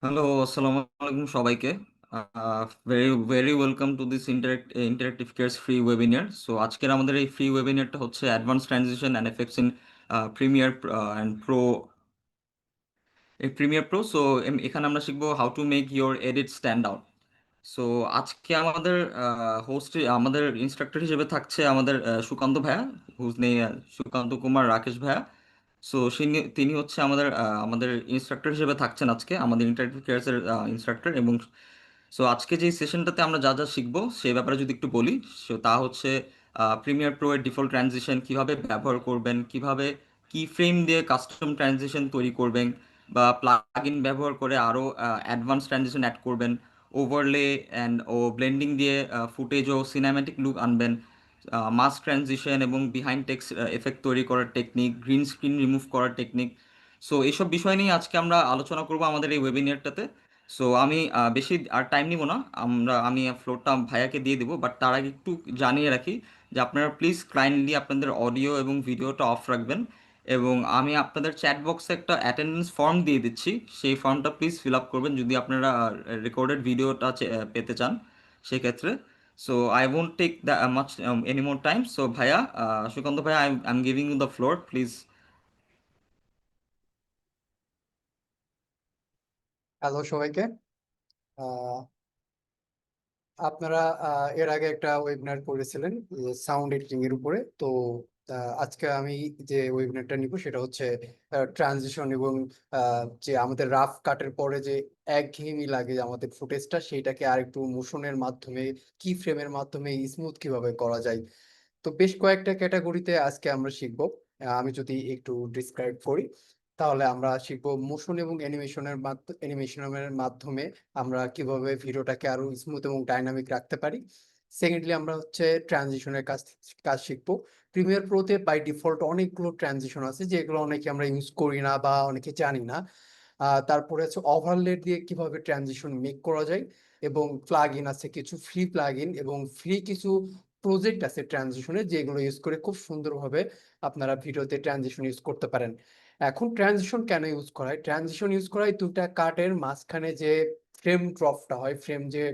Hello, আসসালামু আলাইকুম সবাইকে। Very very welcome to this interactive cares free webinar. So আজকের আমাদের এই ফ্রি ওয়েবিনারটা হচ্ছে advance transition and effects in premier and pro এই প্রিমিয়ার প্রো। সো এখানে আমরা শিখবো how to make your edit stand out. So আজকে আমাদের হোস্ট আমাদের ইনস্ট্রাক্টর হিসেবে থাকছে আমাদের সুকান্ত ভাইয়া, হুজ নেই, সুকান্ত কুমার রাকেশ ভাইয়া। সো তিনি হচ্ছে আমাদের ইনস্ট্রাক্টর হিসেবে থাকছেন আজকে, আমাদের ইন্টারেক্টিভ কেয়ার্সের ইনস্ট্রাক্টর। এবং সো আজকে যে সেশনটাতে আমরা যা যা শিখবো সেই ব্যাপারে যদি একটু বলি, সো তা হচ্ছে প্রিমিয়ার প্রো এর ডিফল্ট ট্রানজিশন কিভাবে ব্যবহার করবেন, কিভাবে কি ফ্রেম দিয়ে কাস্টম ট্রানজিশন তৈরি করবেন, বা প্লাগ ইন ব্যবহার করে আরও অ্যাডভান্স ট্রানজিশন অ্যাড করবেন, ওভারলে অ্যান্ড ব্লেন্ডিং দিয়ে ফুটেজ ও সিনেম্যাটিক লুক আনবেন, মাস্ক ট্রানজিশন এবং বিহাইন্ড টেক্সট এফেক্ট তৈরি করার টেকনিক, গ্রিন স্ক্রিন রিমুভ করার টেকনিক। সো এইসব বিষয় নিয়ে আজকে আমরা আলোচনা করব আমাদের এই ওয়েবিনারটাতে। সো আমি বেশি আর টাইম নিব না, আমি ফ্লোরটা ভাইয়াকে দিয়ে দেবো, বাট তার আগে একটু জানিয়ে রাখি যে আপনারা প্লিজ কাইন্ডলি আপনাদের অডিও এবং ভিডিওটা অফ রাখবেন। এবং আমি আপনাদের চ্যাট বক্সে একটা অ্যাটেন্ডেন্স ফর্ম দিয়ে দিচ্ছি, সেই ফর্মটা প্লিজ ফিল আপ করবেন যদি আপনারা রেকর্ডেড ভিডিওটা পেতে চান সেক্ষেত্রে। So I won't take the much any more time. So ভাইয়া, সুকান্ত ভাইয়া, I am giving you the floor, please. Hello সবাইকে। আহ, আপনারা এর আগে একটা ওয়েবিনার করেছিলেন সাউন্ড এডিটিং এর উপরে। তো আজকে আমি যে ওয়েবিনারটা নিব সেটা হচ্ছে ট্রানজিশন এবং যে আমাদের রাফ কাটের পরে যে একঘেয়েমি লাগে আমাদের ফুটেজটা, সেইটাকে আরেকটু মোশনের মাধ্যমে, কি ফ্রেমের মাধ্যমে স্মুথ কিভাবে করা যায়। তো বেশ কয়েকটা ক্যাটাগরিতে আজকে আমরা শিখব। আমি যদি একটু ডিসক্রাইব করি, তাহলে আমরা শিখব মোশন এবং অ্যানিমেশনের মাধ্যমে আমরা কিভাবে ভিডিওটাকে আরো স্মুথ এবং ডাইনামিক রাখতে পারি। সেকেন্ডলি আমরা হচ্ছে ট্রানজিশনের কাজ কাজ শিখবো। প্রিমিয়ার প্রোতে বাই ডিফল্ট অনেকগুলো ট্রানজিশন আছে যেগুলো অনেকে আমরা ইউজ করি না বা অনেকে জানি না। তারপরে হচ্ছে ওভারলে দিয়ে কিভাবে ট্রানজিশন মেক করা যায়, এবং প্লাগ ইন আছে কিছু ফ্রি প্লাগ ইন এবং ফ্রি কিছু প্রজেক্ট আছে ট্রানজিশনে, যেগুলো ইউজ করে খুব সুন্দরভাবে আপনারা ভিডিওতে ট্রানজিশন ইউজ করতে পারেন। এখন ট্রানজিশন কেন ইউজ করা হয়? ট্রানজিশন ইউজ করা হয় দুটা কাটের মাঝখানে যে ফ্রেম ড্রপটা হয়, ফ্রেম যে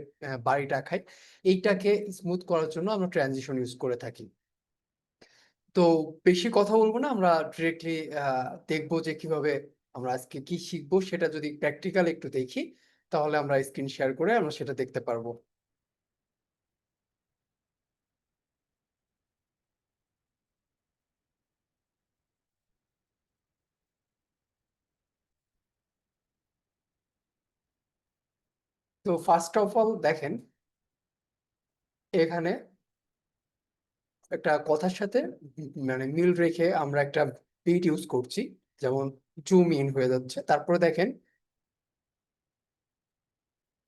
বাড়িটা খায়, এইটাকে স্মুথ করার জন্য আমরা ট্রানজিশন ইউজ করে থাকি। তো বেশি কথা বলবো না, আমরা ডিরেক্টলি দেখবো যে কিভাবে আমরা আজকে কি শিখবো। সেটা যদি প্র্যাকটিক্যাল একটু দেখি, তাহলে আমরা স্ক্রিন শেয়ার করে আমরা সেটা দেখতে পারবো। তো ফার্স্ট অফ অল দেখেন, এখানে একটা কথার সাথে মানে মিল রেখে আমরা একটা বিট ইউজ করছি, যেমন জুম ইন হয়ে যাচ্ছে, তারপরে দেখেন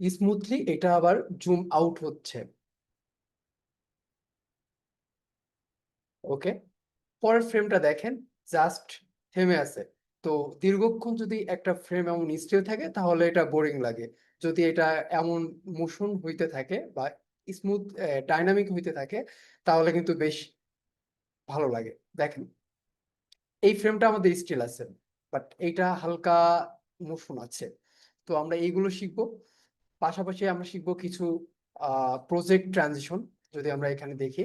স্মুথলি এটা আবার জুম আউট হচ্ছে। ওকে, পরের ফ্রেমটা দেখেন জাস্ট থেমে আছে। তো দীর্ঘক্ষণ যদি একটা ফ্রেম এমন স্থির থাকে তাহলে এটা বোরিং লাগে। যদি এটা এমন মোশন হইতে থাকে বা স্মুথ ডাইনামিক হইতে থাকে, তাহলে কিন্তু বেশ ভালো লাগে। দেখেন এই ফ্রেমটা আমাদের স্টিল আছে, বাট এইটা হালকা মোশন আছে। তো আমরা এইগুলো শিখবো। পাশাপাশি আমরা শিখবো কিছু প্রজেক্ট ট্রানজিশন। যদি আমরা এখানে দেখি,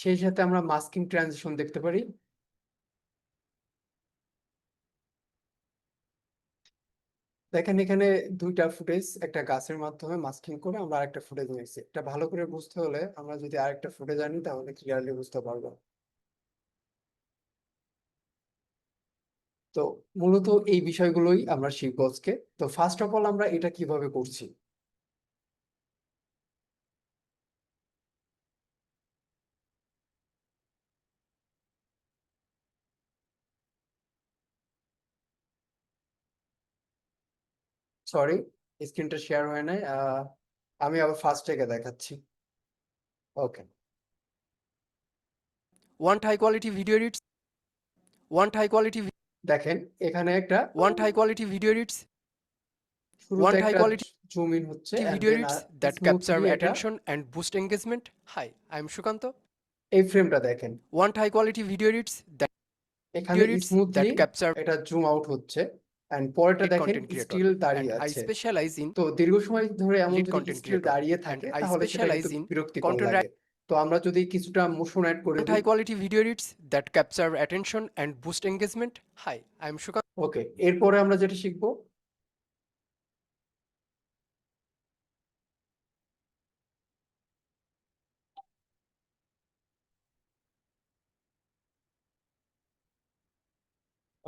সেই সাথে আমরা মাস্কিং ট্রানজিশন দেখতে পারি। দেখেন এখানে দুইটা ফুটেজ, একটা গাছের মাধ্যমে মাস্কিং করে আমরা আরেকটা ফুটেজ নিয়েছি। এটা ভালো করে বুঝতে হলে আমরা যদি আরেকটা ফুটেজ আনি তাহলে ক্লিয়ারলি বুঝতে পারবো। তো মূলত এই বিষয়গুলোই আমরা শিখবো আজকে। তো ফার্স্ট অফ অল আমরা এটা কিভাবে করছি। সরি, স্ক্রিনটা শেয়ার হয় নাই। আমি আবার ফার্স্ট থেকে দেখাচ্ছি। ওকে, Want high quality video edits? Want high quality দেখেন এখানে একটা want high quality video edits? শুরুতে Want high একটা quality জুম ইন হচ্ছে and video then edits that smoothly capture এটা attention and boost engagement? Hi, I'm Shukanto. এই ফ্রেমটা দেখেন, Want high quality video edits that এখানে স্মুথলি capture এটা zoom out হচ্ছে, এন্ড পরেরটা lead দেখেন content creator. স্টিল দাঁড়িয়ে And I আছে। specialize in তো দীর্ঘ সময় ধরে এমন lead যদি content স্টিল creator. দাঁড়িয়ে And থাকে I তাহলে সেটা কিন্তু specialize in বিরক্তিকর content লাগে। তো আমরা যদি কিছুটা মোশন অ্যাড করে want দিই, high quality video edits that capture attention and boost engagement. Hi, I am Shukant. ওকে, এরপরে আমরা যেটা শিখবো,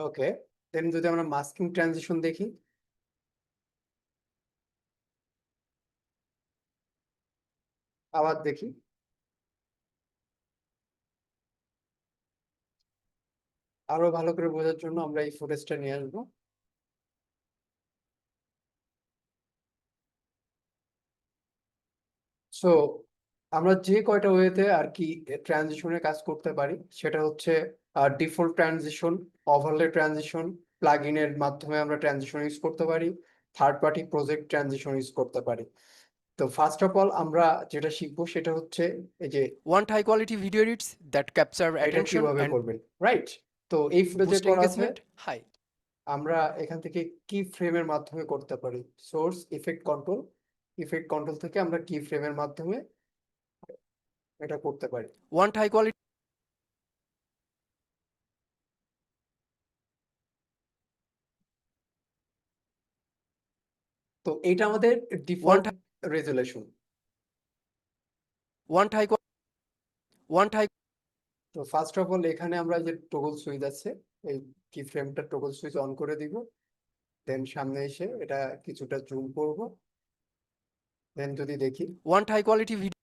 ওকে, দেন যদি আমরা মাস্কিং ট্রানজিশন দেখি, আবার দেখি, আরো ভালো করে বোঝার জন্য আমরা এই ফুটেজটা নিয়ে আসবো। সো আমরা যে কয়টা ওয়েতে আর কি ট্রানজিশনে কাজ করতে পারি সেটা হচ্ছে ডিফল্ট ট্রানজিশন, ওভারলে ট্রানজিশন, প্লাগইনের মাধ্যমে আমরা ট্রানজিশন ইউজ করতে পারি, third party project transition use করতে পারি। তো ফার্স্ট অফ অল আমরা যেটা শিখবো সেটা হচ্ছে এই যে Want high quality video edits that capture এটা attention কিভাবে and করবেন, রাইট? তো এই ফুটেজে boost করা আছে, engagement. Hi. আমরা এখান থেকে কি ফ্রেমের মাধ্যমে করতে পারি, source effect control, effect control থেকে আমরা কি ফ্রেমের মাধ্যমে এটা করতে পারি। Want high quality তো এটা আমাদের default resolution. want high quality want high তো ফার্স্ট অফ অল এখানে আমরা যে টগল সুইচ আছে, এই কি ফ্রেমটা টগল সুইচ অন করে দিব, দেন সামনে এসে এটা কিছুটা জুম করব, দেন যদি দেখি want high quality video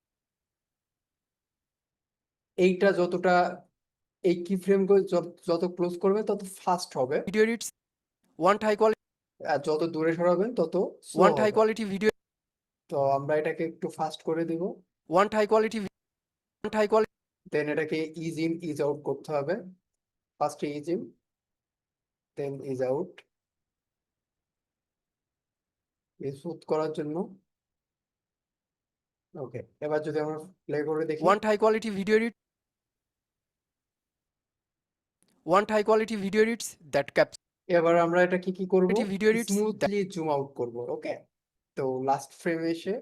এইটা যতটা এই কি ফ্রেম যত ক্লোজ করবে তত ফাস্ট হবে, edits. Want high quality আর যত দূরে সরাবেন তত স্লো want high হবে। quality video তো আমরা এটাকে একটু ফাস্ট করে দিব, want high quality want high quality দেন এটাকে ইজ ইন ইজ আউট করতে হবে, ফার্স্টে is in then is out, smooth করার জন্য। ওকে, এবার যদি আমরা প্লে করে দেখি, want high quality video edits want high quality video edits that capture এবার আমরা এটা কি কি করব, video edits smoothly zoom out করব। ওকে, তো লাস্ট ফ্রেমে এসে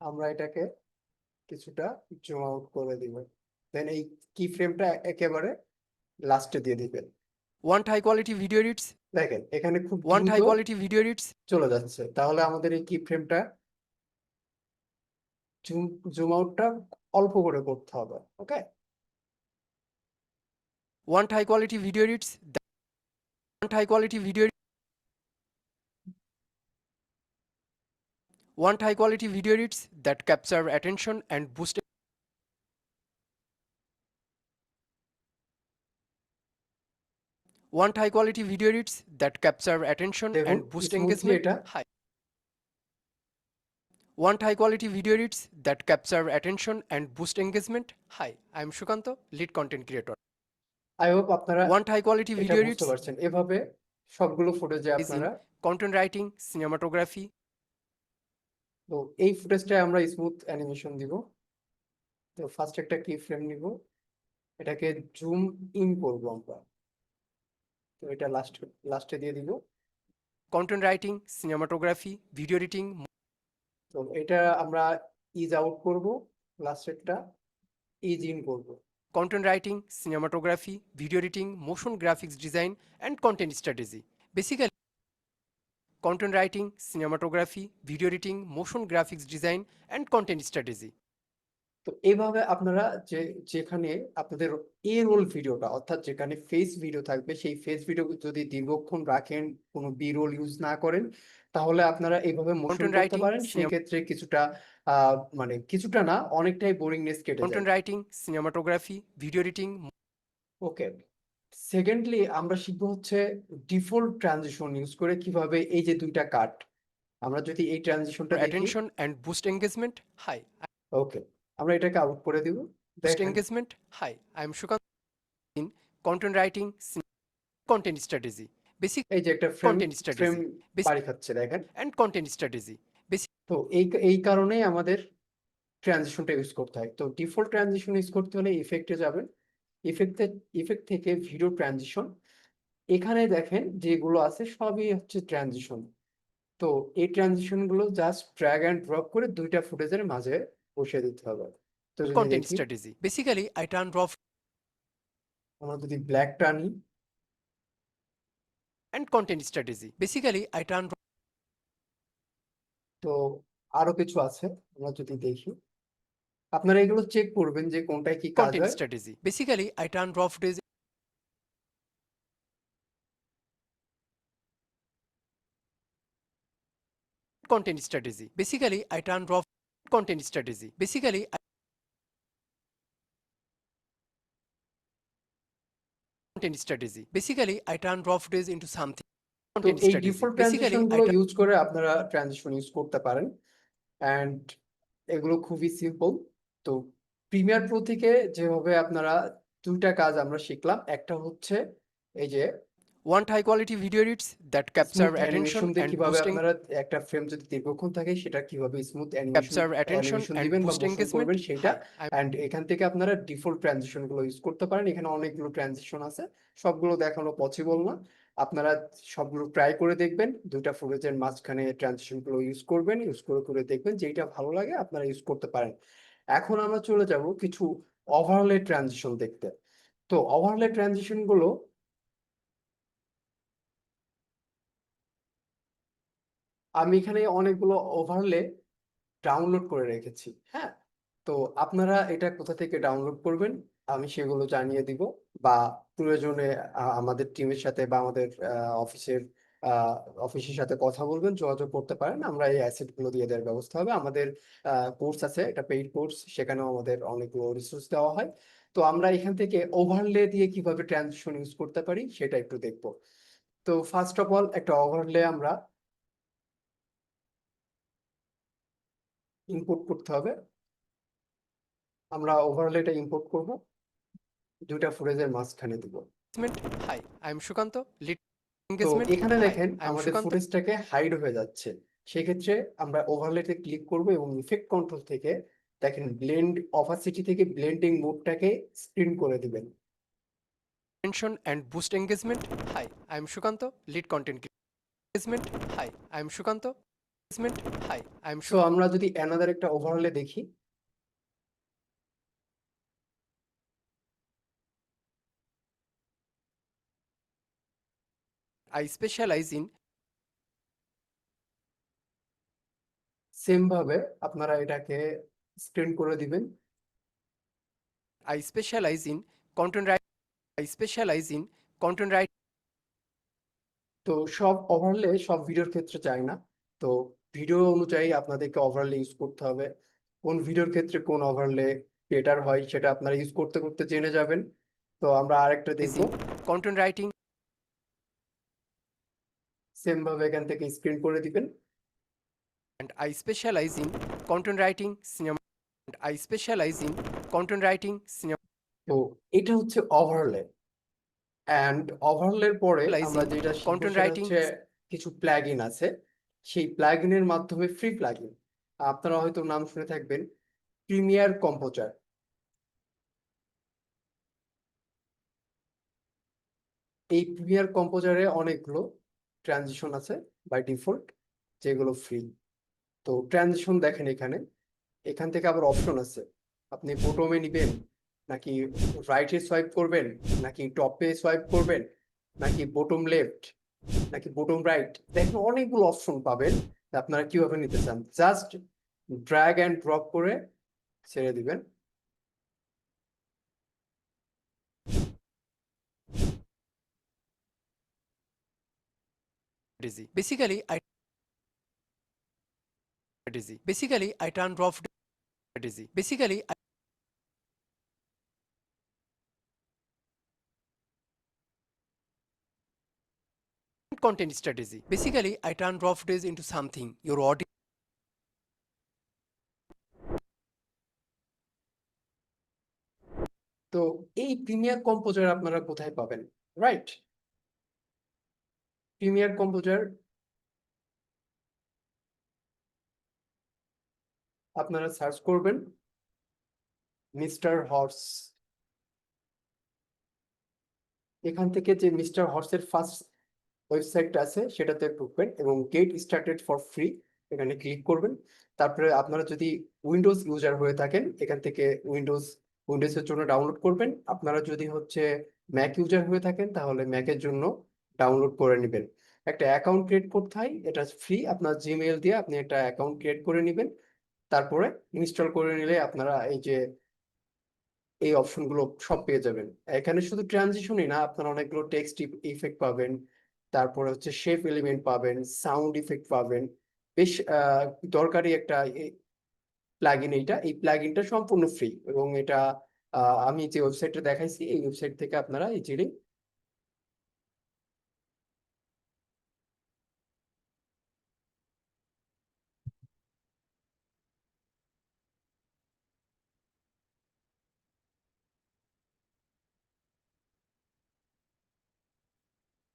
আমরা এটাকে কিছুটা জুম আউট করে দিব, দেন এই কি ফ্রেমটা একেবারে লাস্টে দিয়ে দিবেন। want high quality video edits দেখেন এখানে খুব want high দ্রুত quality video edits চলে যাচ্ছে, তাহলে আমাদের এই কি ফ্রেমটা জুম জুম আউটটা অল্প করে করতে হবে। ওকে, want high quality video edits want high quality video want high quality video edits that capture attention and boost want high quality video edits that capture attention দেখুন and boost স্মুথলি engagement. এটা Hi. Want high quality video edits that capture attention and boost engagement. Hi, I am Shukanto, lead content creator. I hope আপনারা Want high quality এটা video বুঝতে edits পারছেন। এভাবে সবগুলো ফুটেজে is in আপনারা, content writing, cinematography, তো এই ফুটেজটা আমরা স্মুথ অ্যানিমেশন দিব। তো ফার্স্ট একটা কি ফ্রেম নিব, এটাকে জুম ইন করব আমরা, তো এটা লাস্টে দিয়ে দিব। content writing, cinematography, video editing, তো এটা আমরা ইজ আউট করব, লাস্টেরটা ইজ ইন করব। content writing, cinematography, video editing, motion graphics design, and content strategy. Basically, content writing, cinematography, video editing, motion graphics design, and content strategy. তো এইভাবে আপনারা যেখানে আপনাদের এ রোল ভিডিওটা, অর্থাৎ যেখানে ফেস ভিডিও থাকবে, সেই ফেস ভিডিও যদি দীর্ঘক্ষণ রাখেন, কোনো বি রোল ইউজ না করেন, তাহলে আপনারা এইভাবে মোশন Content করতে writing, পারেন। সেক্ষেত্রে কিছুটা মানে কিছুটা না, অনেকটাই বোরিংনেস কেটে যায়। content writing, cinematography, video editing, ওকে, সেকেন্ডলি আমরা শিখবো হচ্ছে ডিফল্ট ট্রানজিশন ইউজ করে কিভাবে এই যে দুইটা কাট, আমরা যদি এই ট্রানজিশনটা দেখি, attention and boost engagement. Hi, ওকে, আমরা এটাকে আউট করে দিব। boost দেখেন engagement. Hi, I am Shukant in content writing, content strategy. Basic এই যে একটা frame content strategy. Frame Basic পাড়ি খাচ্ছে দেখেন। and content strategy. Basic তো এই কারণেই আমাদের ট্রানজিশনটা ইউজ করতে হয়। তো ডিফল্ট ট্রানজিশন ইউজ করতে হলে ইফেক্টে যাবেন, ইফেক্ট থেকে ভিডিও ট্রানজিশন। এখানে দেখেন যেগুলো আছে সবই হচ্ছে ট্রানজিশন। তো এই ট্রানজিশন গুলো জাস্ট ড্র্যাগ অ্যান্ড ড্রপ করে দুইটা ফুটেজের মাঝে বসিয়ে দিতে হবে। তো যদি content দেখি, strategy. Basically, I turn raw আমরা যদি ব্ল্যাকটা আনি, and content strategy. Basically, I turn তো আরো কিছু আছে, আমরা যদি দেখি, আপনারা এগুলো চেক করবেন যে কোনটায় কি কাজ content হয়। strategy. Basically, I turn raw footage content strategy. Basically, I turn raw content strategy. Basically, content strategy. Basically, I turn raw footage into something. তো Content এই strategy. Default Basically, transition I গুলো use করে আপনারা transition use করতে পারেন, and এগুলো খুবই simple. তো প্রিমিয়ার প্রো থেকে যেভাবে আপনারা দুইটা কাজ আমরা শিখলাম, একটা হচ্ছে এই যে want high quality video edits that smooth capture animation attention দিয়ে and কিভাবে boost আপনারা একটা ফ্রেম যদি দীর্ঘক্ষণ থাকে সেটা কিভাবে smooth animation capture attention and দিবেন বা boost মোশন engagement. করবেন সেটা। Hi, I'm অ্যান্ড এখান থেকে আপনারা ডিফল্ট ট্রানজিশন গুলো ইউজ করতে পারেন। এখানে অনেকগুলো ট্রানজিশন আছে, সবগুলো দেখানো পসিবল না। আপনারা সবগুলো ট্রাই করে দেখবেন, দুইটা ফুটেজের মাঝখানে ট্রানজিশন গুলো ইউজ করবেন, ইউজ করে করে দেখবেন যেটা ভালো লাগে আপনারা ইউজ করতে পারেন। এখন আমরা চলে যাব কিছু ওভারলে ট্রানজিশন দেখতে। তো ওভারলে ট্রানজিশন গুলো আমি এখানে অনেকগুলো ওভারলে ডাউনলোড করে রেখেছি। হ্যাঁ, তো আপনারা এটা কোথা থেকে ডাউনলোড করবেন আমি সেগুলো জানিয়ে দিব, বা প্রয়োজনে আমাদের টিমের সাথে বা আমাদের অফিসের অফিসের সাথে কথা বলবেন, যোগাযোগ করতে পারেন, আমরা এই অ্যাসেট গুলো দিয়ে দেওয়ার ব্যবস্থা হবে। আমাদের কোর্স আছে, এটা পেইড কোর্স, সেখানেও আমাদের অনেকগুলো রিসোর্স দেওয়া হয়। তো আমরা এখান থেকে ওভারলে দিয়ে কিভাবে ট্রানজিশন ইউজ করতে পারি সেটা একটু দেখবো। তো ফার্স্ট অফ অল একটা ওভারলে আমরা ইম্পোর্ট করতে হবে। আমরা ওভারলেটা ইম্পোর্ট করব, দুইটা ফুটেজের মাঝখানে দিব। engagement. Hi, I'm Shukanto. Lead তো engagement. এখানে Hi, দেখেন I'm আমাদের Shukanto. ফুটেজটাকে হাইড হয়ে যাচ্ছে। সেক্ষেত্রে আমরা ওভারলেতে ক্লিক করব এবং ইফেক্ট কন্ট্রোল থেকে দেখেন ব্লেন্ড অপাসিটি থেকে ব্লেন্ডিং মোডটাকে স্ক্রিন করে দিবেন। Attention and boost engagement. Hi, I'm Shukanto. Lead content engagement. Hi, I'm Shukanto. Engagement. Hi, I'm so Shukanto. আমরা যদি অ্যানাদার একটা ওভারলে দেখি, I specialize in সেম ভাবে আপনারা এটাকে স্ক্রিন করে দিবেন। I specialize in content writing. I specialize in content writing তো সব ওভারলে সব ভিডিওর ক্ষেত্রে চাই না। তো ভিডিও অনুযায়ী আপনাদেরকে ওভারলে ইউজ করতে হবে, কোন ভিডিওর ক্ষেত্রে কোন ওভারলে বেটার হয় সেটা আপনারা ইউজ করতে করতে জেনে যাবেন। তো আমরা আরেকটা দেখবো, in content writing সেম ভাবে এখান থেকে স্ক্রিন করে দিবেন। and I specialize in content writing cinema and I specialize in content writing cinema তো এটা হচ্ছে ওভারলে, অ্যান্ড ওভারলের পরে specialize আমরা in যেটা শিখবো content সেটা writing হচ্ছে কিছু প্লাগইন আছে। সেই প্লাগইনের মাধ্যমে ফ্রি প্লাগইন, আপনারা হয়তো নাম শুনে থাকবেন, প্রিমিয়ার কম্পোজার। এই প্রিমিয়ার কম্পোজারে অনেকগুলো ট্রানজিশন আছে বাই ডিফল্ট, যেগুলো ফ্রি। তো ট্রানজিশন দেখেন এখানে, এখান থেকে আবার অপশন আছে, আপনি বোটমে নিবেন নাকি রাইটে সোয়াইপ করবেন, নাকি টপে সোয়াইপ করবেন, নাকি বোটম লেফট, নাকি বোটম রাইট। দেখেন অনেকগুলো অপশন পাবেন, আপনারা কিভাবে নিতে চান জাস্ট ড্র্যাগ অ্যান্ড ড্রপ করে ছেড়ে দিবেন। strategy. Basically, I turn raw footage strategy. Basically, I content strategy. Basically, I turn raw footage into something your audience তো এই প্রিমিয়ার কম্পোজার আপনারা কোথায় পাবেন, রাইট? প্রিমিয়ার কম্পোজার আপনারা সার্চ করবেন মিস্টার হর্স। এখান থেকে যে মিস্টার হর্সের ফার্স্ট ওয়েবসাইটটা আছে সেটাতে ঢুকবেন এবং গেট স্টার্টেড ফর ফ্রি এখানে ক্লিক করবেন। তারপরে আপনারা যদি উইন্ডোজ ইউজার হয়ে থাকেন এখান থেকে উইন্ডোজের জন্য ডাউনলোড করবেন। আপনারা যদি হচ্ছে ম্যাক ইউজার হয়ে থাকেন তাহলে ম্যাকের জন্য ডাউনলোড করে নেবেন। একটা অ্যাকাউন্ট ক্রিয়েট করতে হয়, এটা ফ্রি। আপনার জিমেইল দিয়ে আপনি একটা অ্যাকাউন্ট ক্রিয়েট করে নেবেন, তারপরে ইনস্টল করে নিলে আপনারা এই যে এই অপশনগুলো সব পেয়ে যাবেন। এখানে শুধু ট্রানজিশনই না, আপনারা অনেকগুলো টেক্সট ইফেক্ট পাবেন, তারপরে হচ্ছে শেপ এলিমেন্ট পাবেন, সাউন্ড ইফেক্ট পাবেন। বেশ দরকারি একটা প্লাগইন। এই প্লাগইনটা সম্পূর্ণ ফ্রি এবং এটা আমি যে ওয়েবসাইটটা দেখাইছি এই ওয়েবসাইট থেকে আপনারা ইজিলি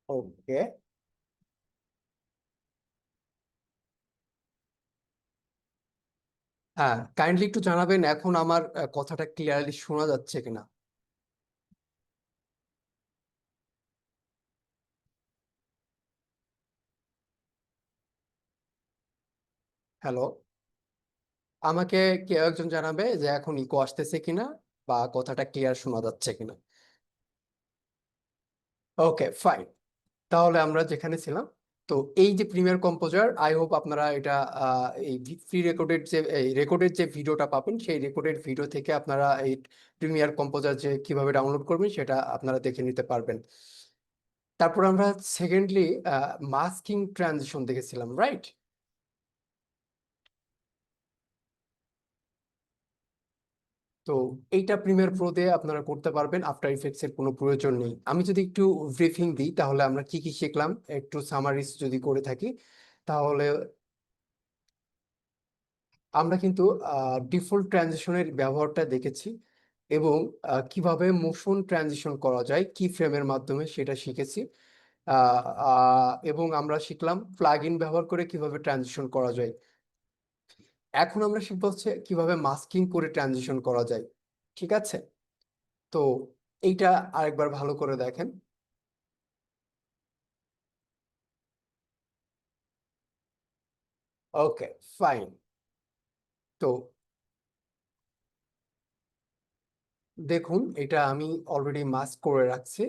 ওকে। হ্যাঁ, কাইন্ডলি একটু জানাবেন এখন আমার কথাটা ক্লিয়ারলি শোনা যাচ্ছে কিনা। হ্যালো, আমাকে কেউ একজন জানাবে যে এখন ইকো আসতেছে কিনা বা কথাটা ক্লিয়ার শোনা যাচ্ছে কিনা। ওকে, ফাইন। তাহলে আমরা যেখানে ছিলাম, তো এই যে প্রিমিয়ার কম্পোজার, আই হোপ আপনারা এটা এই ফ্রি রেকর্ডেড যে ভিডিওটা পাবেন সেই রেকর্ডেড ভিডিও থেকে আপনারা এই প্রিমিয়ার কম্পোজার যে কিভাবে ডাউনলোড করবেন সেটা আপনারা দেখে নিতে পারবেন। তারপর আমরা সেকেন্ডলি মাস্কিং ট্রানজিশন দেখেছিলাম, রাইট? তো এইটা প্রিমিয়ার প্রো দিয়ে আপনারা করতে পারবেন, আফটার ইফেক্টস এর কোনো প্রয়োজন নেই। আমি যদি একটু ব্রিফিং দিই তাহলে আমরা কি কি শিখলাম একটু সামারিজ যদি করে থাকি, তাহলে আমরা কিন্তু ডিফল্ট ট্রানজিশনের ব্যবহারটা দেখেছি এবং কিভাবে মোশন ট্রানজিশন করা যায় কি ফ্রেমের মাধ্যমে সেটা শিখেছি। এবং আমরা শিখলাম প্লাগইন ব্যবহার করে কিভাবে ট্রানজিশন করা যায়। এখন আমরা শিখবো হচ্ছে কিভাবে মাস্কিং করে ট্রানজিশন করা যায়। ঠিক আছে? তো এইটা আরেকবার ভালো করে দেখেন। ওকে, ফাইন। তো দেখুন এটা আমি অলরেডি মাস্ক করে রাখছি।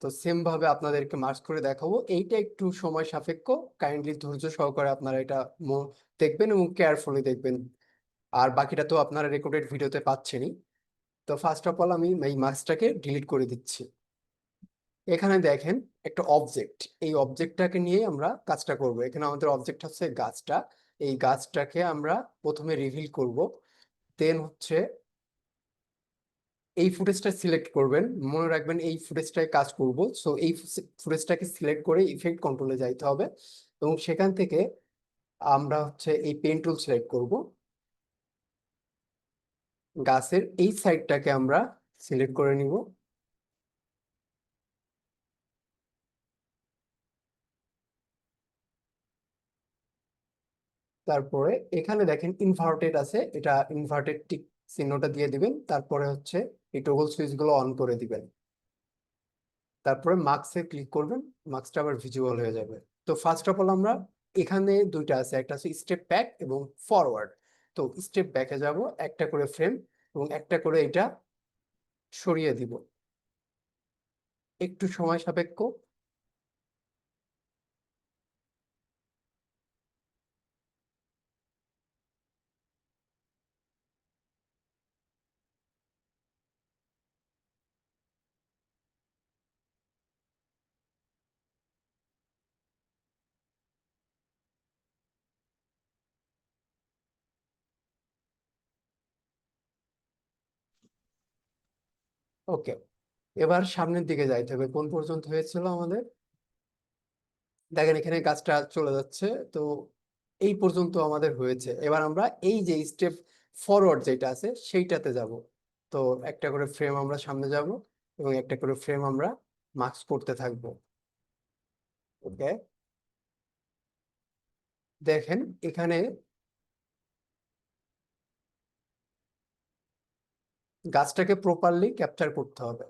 তো সেম ভাবে আপনাদেরকে মার্ক করে দেখাবো। এইটা একটু সময় সাপেক্ষ, কাইন্ডলি ধৈর্য সহকারে আপনারা এটা দেখবেন এবং কেয়ারফুলি দেখবেন। আর বাকিটা তো আপনারা রেকর্ডেড ভিডিওতে পাচ্ছেনই। তো ফার্স্ট অফ অল আমি এই মার্কসটাকে ডিলিট করে দিচ্ছি। এখানে দেখেন একটা অবজেক্ট, এই অবজেক্টটাকে নিয়ে আমরা কাজটা করব। এখানে আমাদের অবজেক্ট হচ্ছে গাছটা। এই গাছটাকে আমরা প্রথমে রিভিল করব, দেন হচ্ছে এই ফুটেজটা সিলেক্ট করবেন। মনে রাখবেন এই ফুটেজটায় কাজ করব, সো এই ফুটেজটাকে সিলেক্ট করে ইফেক্ট কন্ট্রোলে যাইতে হবে এবং সেখান থেকে আমরা হচ্ছে এই পেন টুল সিলেক্ট করব। গাছের এই সাইডটাকে আমরা সিলেক্ট করে নিব। তারপরে এখানে দেখেন ইনভার্টেড আছে, এটা ইনভার্টেড টিক চিহ্নটা দিয়ে দিবেন। তারপরে হচ্ছে এই টগল সুইচ গুলো অন করে দিবেন। তারপরে মার্কসে ক্লিক করবেন, মার্কসটা আবার ভিজুয়াল হয়ে যাবে। তো ফার্স্ট অফ অল আমরা এখানে দুইটা আছে, একটা আছে স্টেপ ব্যাক এবং ফরওয়ার্ড। তো স্টেপ ব্যাকে যাব, একটা করে ফ্রেম এবং একটা করে এটা সরিয়ে দিব, একটু সময় সাপেক্ষ। ওকে, এবার সামনের দিকে যাইতে হবে। কোন পর্যন্ত হয়েছিল আমাদের? দেখেন এখানে গাছটা চলে যাচ্ছে। তো এই পর্যন্ত আমাদের হয়েছে। এবার আমরা এই যে স্টেপ ফরওয়ার্ড যেটা আছে সেইটাতে যাব। তো একটা করে ফ্রেম আমরা সামনে যাব এবং একটা করে ফ্রেম আমরা মার্কস করতে থাকবো। ওকে, দেখেন এখানে গাছটাকে প্রপারলি ক্যাপচার করতে হবে।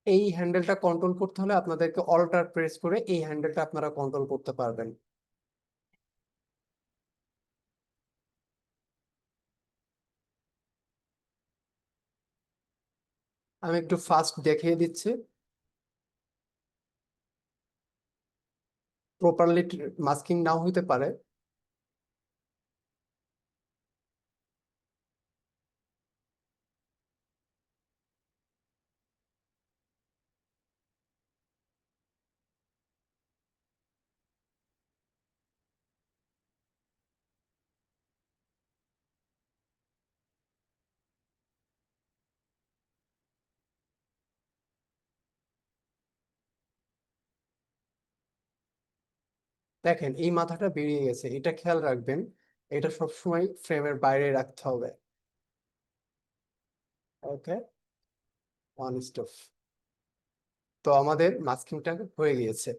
এই হ্যান্ডেলটা কন্ট্রোল করতে হলে আপনাদেরকে অল্টার প্রেস করে এই হ্যান্ডেলটা আপনারা কন্ট্রোল করতে পারবেন। আমি একটু ফাস্ট দেখিয়ে দিচ্ছি। প্রপারলি মাস্কিং নাও হইতে পারে। দেখেন এই মাথাটা বেরিয়ে গেছে, এটা খেয়াল রাখবেন। এটা সবসময় ফ্রেমের বাইরে রাখতে হবে। ওকে, অন স্টপ। তো আমাদের মাস্কিংটা হয়ে গিয়েছে,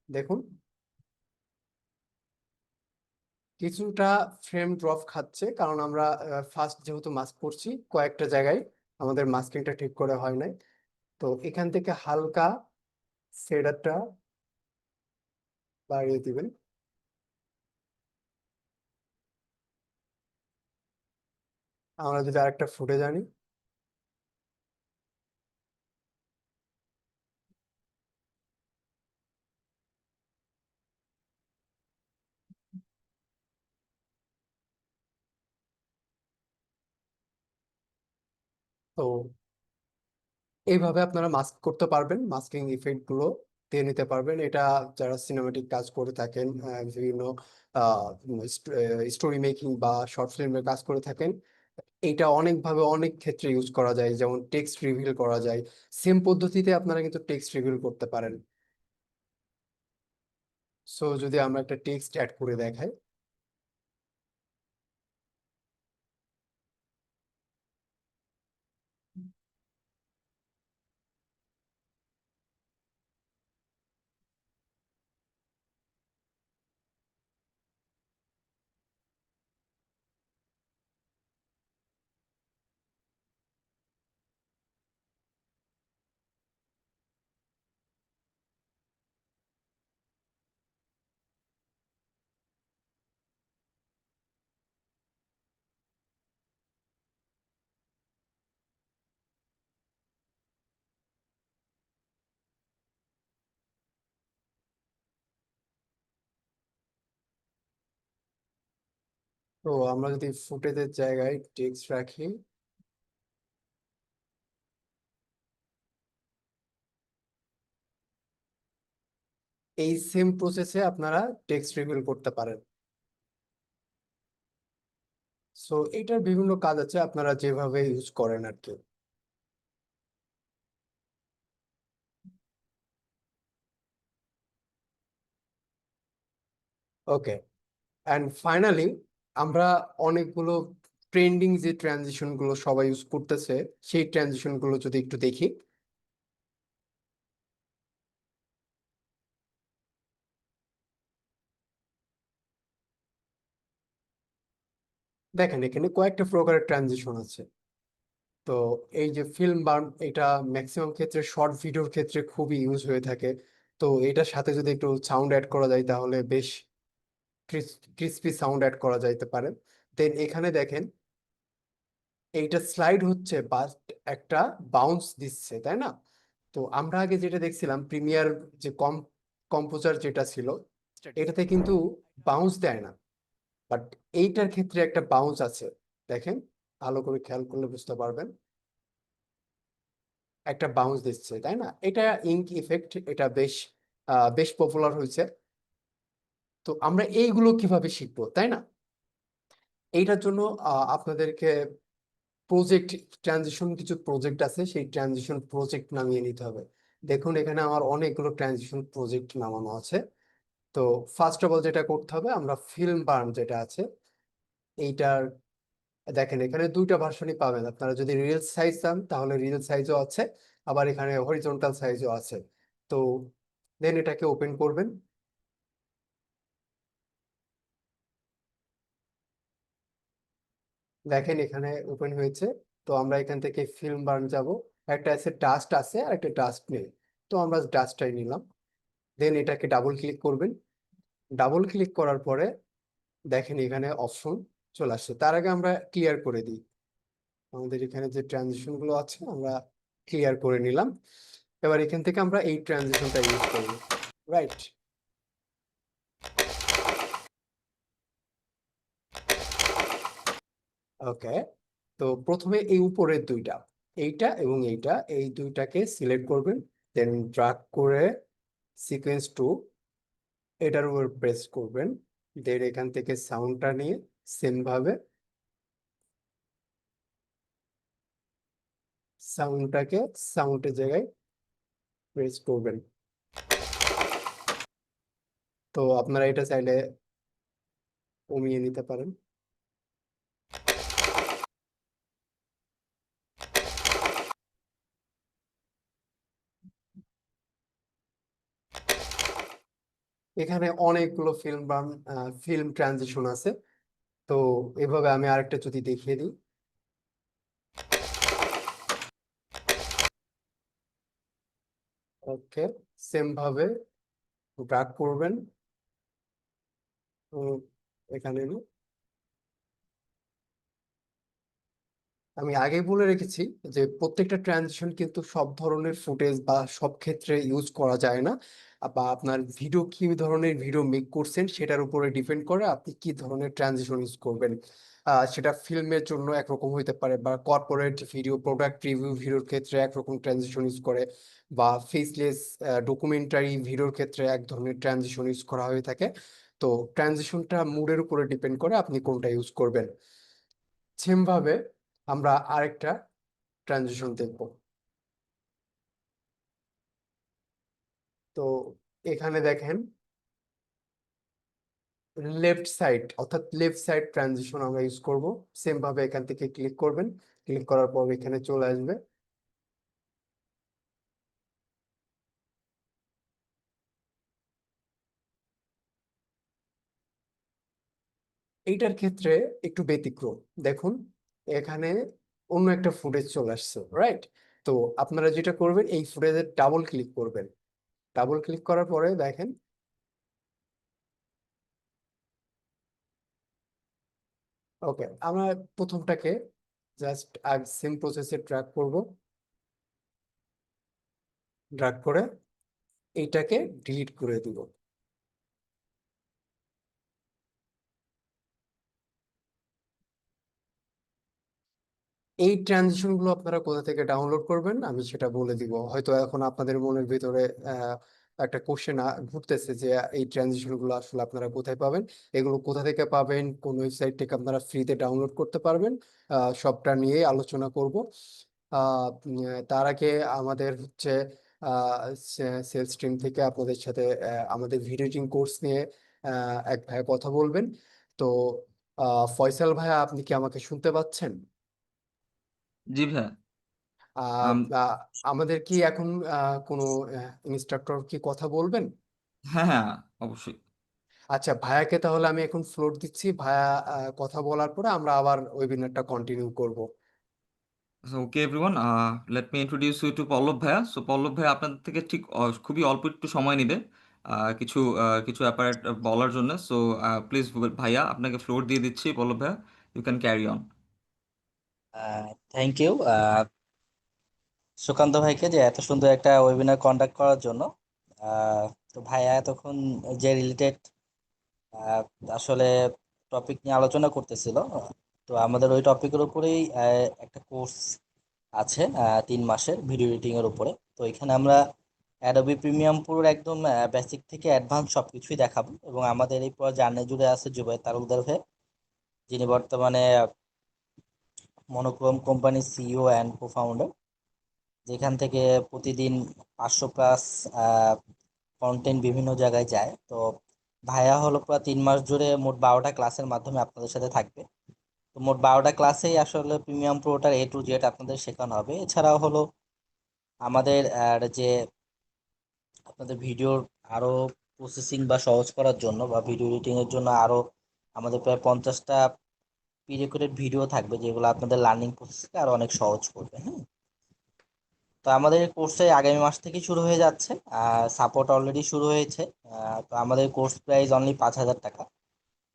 দেখুন। কিছুটা ফ্রেম ড্রপ খাচ্ছে, কারণ আমরা ফার্স্ট যেহেতু মাস্ক করছি কয়েকটা জায়গায় আমাদের মাস্কিংটা ঠিক করে হয় নাই। তো এখান থেকে হালকা শেডারটা বাড়িয়ে দিবেন। আমরা যদি আরেকটা ফুটে জানি, তো এইভাবে আপনারা মাস্ক করতে পারবেন, মাস্কিং ইফেক্ট গুলো দিয়ে নিতে পারবেন। এটা যারা সিনেমাটিক কাজ করে থাকেন, বিভিন্ন স্টোরি মেকিং বা শর্ট ফিল্মের কাজ করে থাকেন, এইটা অনেকভাবে অনেক ক্ষেত্রে ইউজ করা যায়। যেমন টেক্সট রিভিল করা যায়, সেম পদ্ধতিতে আপনারা কিন্তু টেক্সট রিভিল করতে পারেন। সো যদি আমরা একটা টেক্সট অ্যাড করে দেখাই, তো আমরা যদি ফুটেজের জায়গায় টেক্সট রাখি, এই সেম প্রসেসে আপনারা টেক্সট রিভিল করতে পারেন। সো এটার বিভিন্ন কাজ আছে, আপনারা যেভাবে ইউজ করেন আর কি। ওকে, অ্যান্ড ফাইনালি আমরা অনেকগুলো ট্রেন্ডিং যে ট্রানজিশন গুলো সবাই ইউজ করতেছে, সেই ট্রানজিশন গুলো যদি একটু দেখি। দেখেন এখানে কয়েকটা প্রকারের ট্রানজিশন আছে। তো এই যে ফিল্ম বার্ন, এটা ম্যাক্সিমাম ক্ষেত্রে শর্ট ভিডিওর ক্ষেত্রে খুবই ইউজ হয়ে থাকে। তো এটার সাথে যদি একটু সাউন্ড অ্যাড করা যায় তাহলে বেশ ক্রিস্পি সাউন্ড অ্যাড করা যাইতে পারে। দেন এখানে দেখেন এইটা স্লাইড হচ্ছে, বাট একটা বাউন্স দিচ্ছে, তাই না? তো আমরা আগে যেটা দেখছিলাম প্রিমিয়ার যে কম্পোজার যেটা ছিল, স্ট্র্যাটেজি। এটাতে কিন্তু বাউন্স দেয় না, বাট এইটার ক্ষেত্রে একটা বাউন্স আছে। দেখেন, ভালো করে খেয়াল করলে বুঝতে পারবেন, একটা বাউন্স দিচ্ছে, তাই না? এটা ইঙ্ক ইফেক্ট, এটা বেশ পপুলার হয়েছে। তো আমরা এইগুলো কিভাবে শিখবো, তাই না? এইটার জন্য আপনাদেরকে প্রজেক্ট ট্রানজিশন, কিছু প্রজেক্ট আছে, সেই ট্রানজিশন প্রজেক্ট নামিয়ে নিতে হবে। দেখুন এখানে আমার অনেকগুলো ট্রানজিশন প্রজেক্ট নামানো আছে। তো ফার্স্ট অফ অল যেটা করতে হবে, আমরা ফিল্ম বার্ন যেটা আছে এইটার দেখেন এখানে দুইটা ভার্সনই পাবেন। আপনারা যদি রিল সাইজ চান তাহলে রিল সাইজও আছে, আবার এখানে হরিজন্টাল সাইজও আছে। তো দেন এটাকে ওপেন করবেন। দেখেন এখানে ওপেন হয়েছে। তো আমরা এখান থেকে ফিল্ম বার্ন যাব। একটা আছে ডাস্ট আছে আর একটা ডাস্ট নেই, তো আমরা ডাস্টটাই নিলাম। দেন এটাকে ডাবল ক্লিক করবেন। ডাবল ক্লিক করার পরে দেখেন এখানে অপশন চলে আসছে। তার আগে আমরা ক্লিয়ার করে দিই, আমাদের এখানে যে ট্রানজিশন গুলো আছে আমরা ক্লিয়ার করে নিলাম। এবার এখান থেকে আমরা এই ট্রানজিশনটা ইউজ করব, রাইট? ওকে, তো প্রথমে এই উপরের দুইটা, এইটা এবং এইটা, এই দুইটাকে সিলেক্ট করবেন। দেন ড্রাগ করে সিকোয়েন্স টু এটার উপর প্রেস করবেন। দেন এখান থেকে সাউন্ডটা নিয়ে সেম ভাবে সাউন্ডটাকে সাউন্ডের জায়গায় প্রেস করবেন। তো আপনারা এটা চাইলে কমিয়ে নিতে পারেন। এখানে অনেকগুলো ফিল্ম ট্রানজিশন আছে। তো এভাবে আমি আরেকটা যদি দেখিয়ে দিই। ওকে, সেম ভাবে ড্রাগ করবেন। উম, এখানে এনে আমি আগে বলে রেখেছি যে প্রত্যেকটা ট্রানজিশন কিন্তু সব ধরনের ফুটেজ বা সব ক্ষেত্রে ইউজ করা যায় না, বা আপনার ভিডিও কি ধরনের ভিডিও মেক করছেন সেটার উপরে ডিপেন্ড করে আপনি কি ধরনের ট্রানজিশন ইউজ করবেন। সেটা ফিল্মের জন্য একরকম হইতে পারে, বা কর্পোরেট ভিডিও, প্রোডাক্ট রিভিউ ভিডিওর ক্ষেত্রে একরকম ট্রানজিশন ইউজ করে, বা ফেসলেস ডকুমেন্টারি ভিডিওর ক্ষেত্রে এক ধরনের ট্রানজিশন ইউজ করা হয়ে থাকে। তো ট্রানজিশনটা মুডের উপরে ডিপেন্ড করে আপনি কোনটা ইউজ করবেন। সেম ভাবে আমরা আরেকটা ট্রানজিশন দেখব। তো এখানে দেখেন লেফট সাইড, অর্থাৎ লেফট সাইড ট্রানজিশন আমরা ইউজ করব। সেম ভাবে এখান থেকে ক্লিক করবেন। ক্লিক করার পর এখানে চলে আসবে। এইটার ক্ষেত্রে একটু ব্যতিক্রম। দেখুন এখানে অন্য একটা ফুটেজ চলে আসছে, রাইট? তো আপনারা যেটা করবেন এই ফুটেজে ডাবল ক্লিক করবেন। ডাবল ক্লিক করার পরে দেখেন, ওকে, আমরা প্রথমটাকে জাস্ট সেম প্রসেসে ট্র্যাক করব। ড্রাগ করে এইটাকে ডিলিট করে দিব। এই ট্রানজিশন গুলো আপনারা কোথা থেকে ডাউনলোড করবেন আমি সেটা বলে দিব। হয়তো এখন আপনাদের মনের ভিতরে একটা কোশ্চেন ঘুরতেছে যে এই ট্রানজিশন গুলো আসলে আপনারা কোথায় পাবেন, এগুলো কোথা থেকে পাবেন, কোন ওয়েবসাইট থেকে আপনারা ফ্রিতে ডাউনলোড করতে পারবেন, সবটা নিয়ে আলোচনা করব। তার আগে আমাদের হচ্ছে সেলস টিম থেকে আপনাদের সাথে আমাদের ভিডিও এডিটিং কোর্স নিয়ে এক ভাইয়া কথা বলবেন। তো ফয়সাল ভাইয়া, আপনি কি আমাকে শুনতে পাচ্ছেন? জি ভাইয়া। আহ, আম, আহ, আমাদের কি এখন কোনো ইনস্ট্রাক্টর কি কথা বলবেন? হ্যাঁ হ্যাঁ, অবশ্যই। আচ্ছা, ভাইয়াকে তাহলে আমি এখন ফ্লোর দিচ্ছি। ভাইয়া কথা বলার পরে আমরা আবার ওয়েবিনারটা কন্টিনিউ করব। So, okay everyone, let me introduce you to পল্লব ভাইয়া। সো পল্লব ভাইয়া আপনাদের থেকে ঠিক খুবই অল্প একটু সময় নেবে কিছু ব্যাপারে বলার জন্য। সো প্লিজ ভাইয়া, আপনাকে ফ্লোর দিয়ে দিচ্ছি। পল্লব ভাইয়া, you can carry on. Thank you Sukanta ভাইকে যে এত সুন্দর একটা ওয়েবিনার কন্ডাক্ট করার জন্য। আহ, তো ভাইয়া এতক্ষণ যে রিলেটেড আসলে টপিক নিয়ে আলোচনা করতেছিল, তো আমাদের ওই টপিকের উপরেই একটা কোর্স আছে 3 মাসের ভিডিও এডিটিং এর উপরে। তো এখানে আমরা অ্যাডোবি প্রিমিয়াম প্রোর একদম বেসিক থেকে অ্যাডভান্স সবকিছুই দেখাবো, এবং আমাদের এই পুরো জার্নি জুড়ে আছে জুবাই তালুকদার ভাই, যিনি বর্তমানে মনোক্রোম কোম্পানির সিইও অ্যান্ড কো ফাউন্ডার, যেখান থেকে প্রতিদিন 500+ কন্টেন্ট বিভিন্ন জায়গায় যায়। তো ভাইয়া হলো পুরো 3 মাস জুড়ে মোট 12টা ক্লাসের মাধ্যমে আপনাদের সাথে থাকবে। তো মোট 12টা ক্লাসেই আসলে প্রিমিয়াম প্রোটার A to Z আপনাদের শেখানো হবে। এছাড়াও হলো আমাদের যে আপনাদের ভিডিওর আরো প্রসেসিং বা সহজ করার জন্য বা ভিডিও এডিটিং এর জন্য আরো আমাদের প্রায় 50টা প্রি রেকর্ডেড ভিডিও থাকবে, যেগুলো আপনাদের লার্নিং প্রসেসকে আরো অনেক সহজ করবে। হ্যাঁ, তো আমাদের কোর্সে আগামী মাস থেকে শুরু হয়ে যাচ্ছে, সাপোর্ট অলরেডি শুরু হয়েছে। তো আমাদের কোর্স প্রাইস অনলি 5,000 টাকা।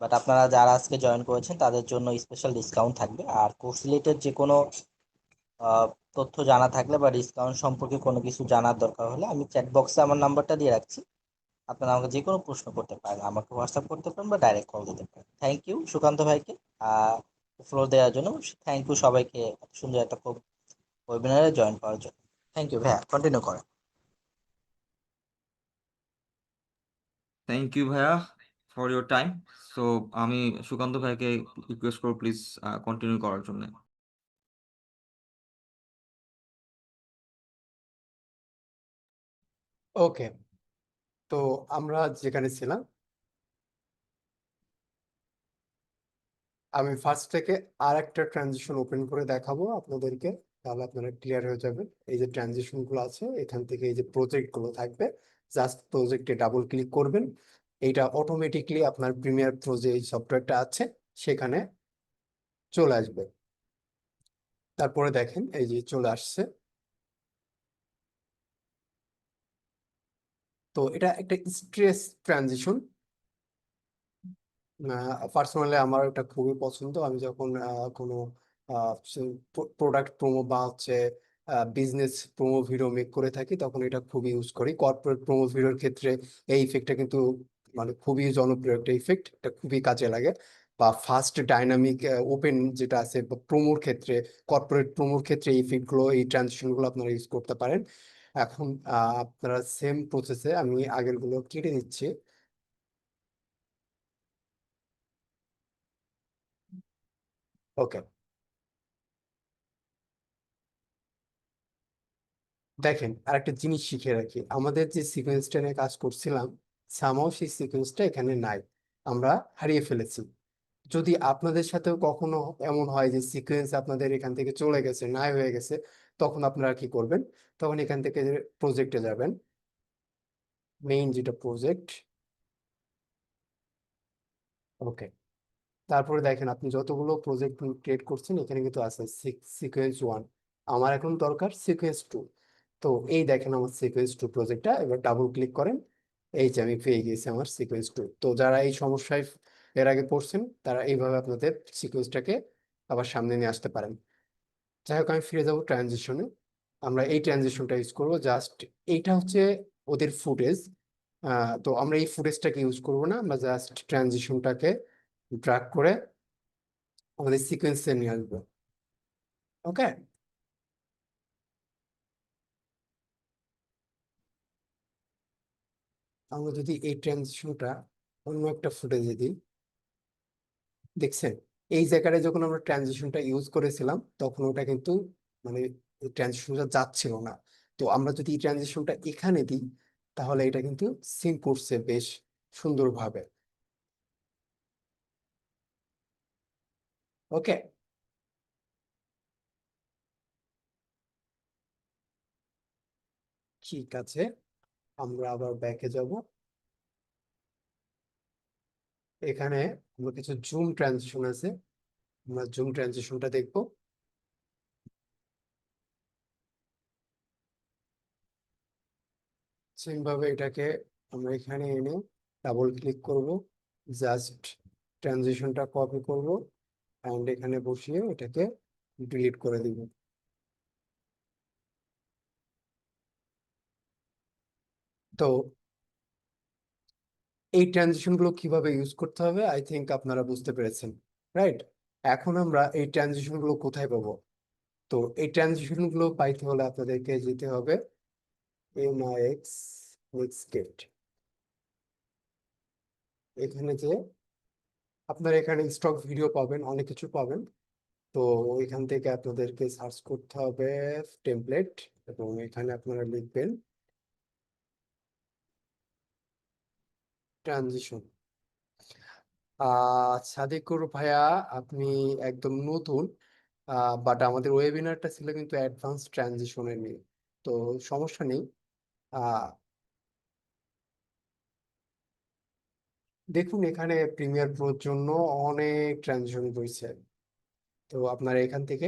বাট আপনারা যারা আজকে জয়েন করেছেন তাদের জন্য স্পেশাল ডিসকাউন্ট থাকবে। আর কোর্স রিলেটেড যে কোনো আহ, তথ্য জানা থাকলে বা ডিসকাউন্ট সম্পর্কে কোনো কিছু জানার দরকার হলে আমি চ্যাট বক্সে আমার নাম্বারটা দিয়ে রাখছি, আপনারা আমাকে যে কোনো প্রশ্ন করতে পারেন, আমাকে হোয়াটসঅ্যাপ করতে পারেন বা ডাইরেক্ট কল দিতে পারেন। থ্যাংক ইউ সুকান্ত ভাইকে ফ্লোর দেওয়ার জন্য। থ্যাংক ইউ সবাইকে এত সুন্দর একটা ওয়েবিনারে জয়েন করার জন্য। থ্যাংক ইউ ভাইয়া, কন্টিনিউ করেন। থ্যাংক ইউ ভাইয়া ফর ইউর টাইম। সো আমি সুকান্ত ভাইকে রিকোয়েস্ট করব প্লিজ কন্টিনিউ করার জন্য। ওকে, তো আমরা যেখানে ছিলাম, আমি ফার্স্ট থেকে আর একটা ট্রানজিশন ওপেন করে দেখাবো আপনাদেরকে, তাহলে আপনারা ক্লিয়ার হয়ে যাবে। এই যে ট্রানজিশন গুলো আছে এখান থেকে এই যে প্রজেক্ট গুলো থাকবে, জাস্ট প্রজেক্টে ডাবল ক্লিক করবেন, এইটা অটোমেটিকলি আপনার প্রিমিয়ার প্রো যে সফটওয়্যারটা আছে সেখানে চলে আসবে। তারপরে দেখেন এই যে চলে আসছে। তো এটা একটা স্ট্রেস ট্রানজিশন। পার্সোনালি আমার এটা খুবই পছন্দ। আমি যখন কোনো প্রোডাক্ট প্রোমো বা হচ্ছে বিজনেস প্রোমো ভিডিও মেক করে থাকি তখন এটা খুবই ইউজ করি। কর্পোরেট প্রোমো ভিডিওর ক্ষেত্রে এই ইফেক্টটা কিন্তু মানে খুবই জনপ্রিয় একটা ইফেক্ট, এটা খুবই কাজে লাগে। বা ফাস্ট ডাইনামিক ওপেন যেটা আছে প্রোমোর ক্ষেত্রে, কর্পোরেট প্রোমোর ক্ষেত্রে এই ইফেক্টগুলো, এই ট্রানজিশনগুলো আপনারা ইউজ করতে পারেন। এখন আপনারা সেম প্রসেসে আমি আগেরগুলো কেটে দিচ্ছি। ওকে, দেখেন আরেকটা জিনিস শিখে রাখি, আমাদের যে সিকোয়েন্সটা নিয়ে কাজ করছিলাম সামাও সেই সিকোয়েন্সটা এখানে নাই, আমরা হারিয়ে ফেলেছি। যদি আপনাদের সাথেও কখনো এমন হয় যে সিকোয়েন্স আপনাদের এখান থেকে চলে গেছে, নাই হয়ে গেছে, তখন আপনারা কি করবেন? তখন এখান থেকে প্রজেক্টে যাবেন, মেইন যেটা প্রজেক্ট। ওকে, তারপরে দেখেন আপনি যতগুলো প্রজেক্ট ক্রিয়েট করছেন এখানে কিন্তু আছে সিকোয়েন্স 1, আমার এখন দরকার সিকোয়েন্স 2। তো এই দেখেন আমার সিকোয়েন্স 2 প্রজেক্টটা, এবার ডাবল ক্লিক করেন, এই যে আমি পেয়ে গেছি আমার সিকোয়েন্স 2। তো যারা এই সমস্যায় এর আগে পড়ছেন তারা এইভাবে আপনাদের সিকোয়েন্সটাকে আবার সামনে নিয়ে আসতে পারেন। যাই হোক, আমি ফিরে যাবো ট্রানজিশনে। আমরা এই ট্রানজিশনটা ইউজ করব, জাস্ট এইটা হচ্ছে ওদের ফুটেজ। তো আমরা এই ফুটেজটাকে ইউজ করব না, আমরা জাস্ট ট্রানজিশনটাকে ড্র্যাগ করে আমাদের সিকোয়েন্সে নিয়ে আসবো। ওকে, আমরা যদি এই ট্রানজিশনটা অন্য একটা ফুটেজে দিই, দেখছেন এই জায়গায় যখন আমরা ট্রানজিশনটা ইউজ করেছিলাম তখন ওটা কিন্তু মানে ট্রানজিশনটা যাচ্ছিল না। তো আমরা যদি এই ট্রানজিশনটা এখানে দিই তাহলে এটা কিন্তু সিঙ্ক করছে বেশ সুন্দরভাবে। ওকে, ঠিক আছে, আমরা আবার ব্যাকে যাব। এখানে আমরা কিছু জুম ট্রানজিশন আছে, আমরা জুম ট্রানজিশনটা দেখবো। সেম ভাবে এটাকে আমরা এখানে এনে ডাবল ক্লিক করব, জাস্ট ট্রানজিশনটা কপি করব অ্যান্ড এখানে বসিয়ে এটাকে ডিলিট করে দিব। তো এই ট্রানজিশন গুলো কিভাবে ইউজ করতে হবে আই থিংক আপনারা বুঝতে পেরেছেন, রাইট? এখন আমরা এই ট্রানজিশন গুলো কোথায় পাবো? তো এই ট্রানজিশন গুলো পাইতে হলে আপনাদেরকে যেতে হবে এমআইএক্স নেক্সটগেট। এখানে যে আপনারা এখানে স্টক ভিডিও পাবেন, অনেক কিছু পাবেন। তো এখান থেকে আপনাদেরকে সার্চ করতে হবে টেমপ্লেট, এবং এখানে আপনারা লিখবেন ট্রানজিশন। সাদিকুর ভাইয়া, আপনি একদম নতুন, বাট আমাদের ওয়েবিনারটা ছিল কিন্তু অ্যাডভান্স ট্রানজিশনের নিয়ে। তো সমস্যা নেই। আহ, দেখুন, এখানে প্রিমিয়ার প্রোর জন্য অনেক ট্রানজিশন রয়েছে। তো আপনারা এখান থেকে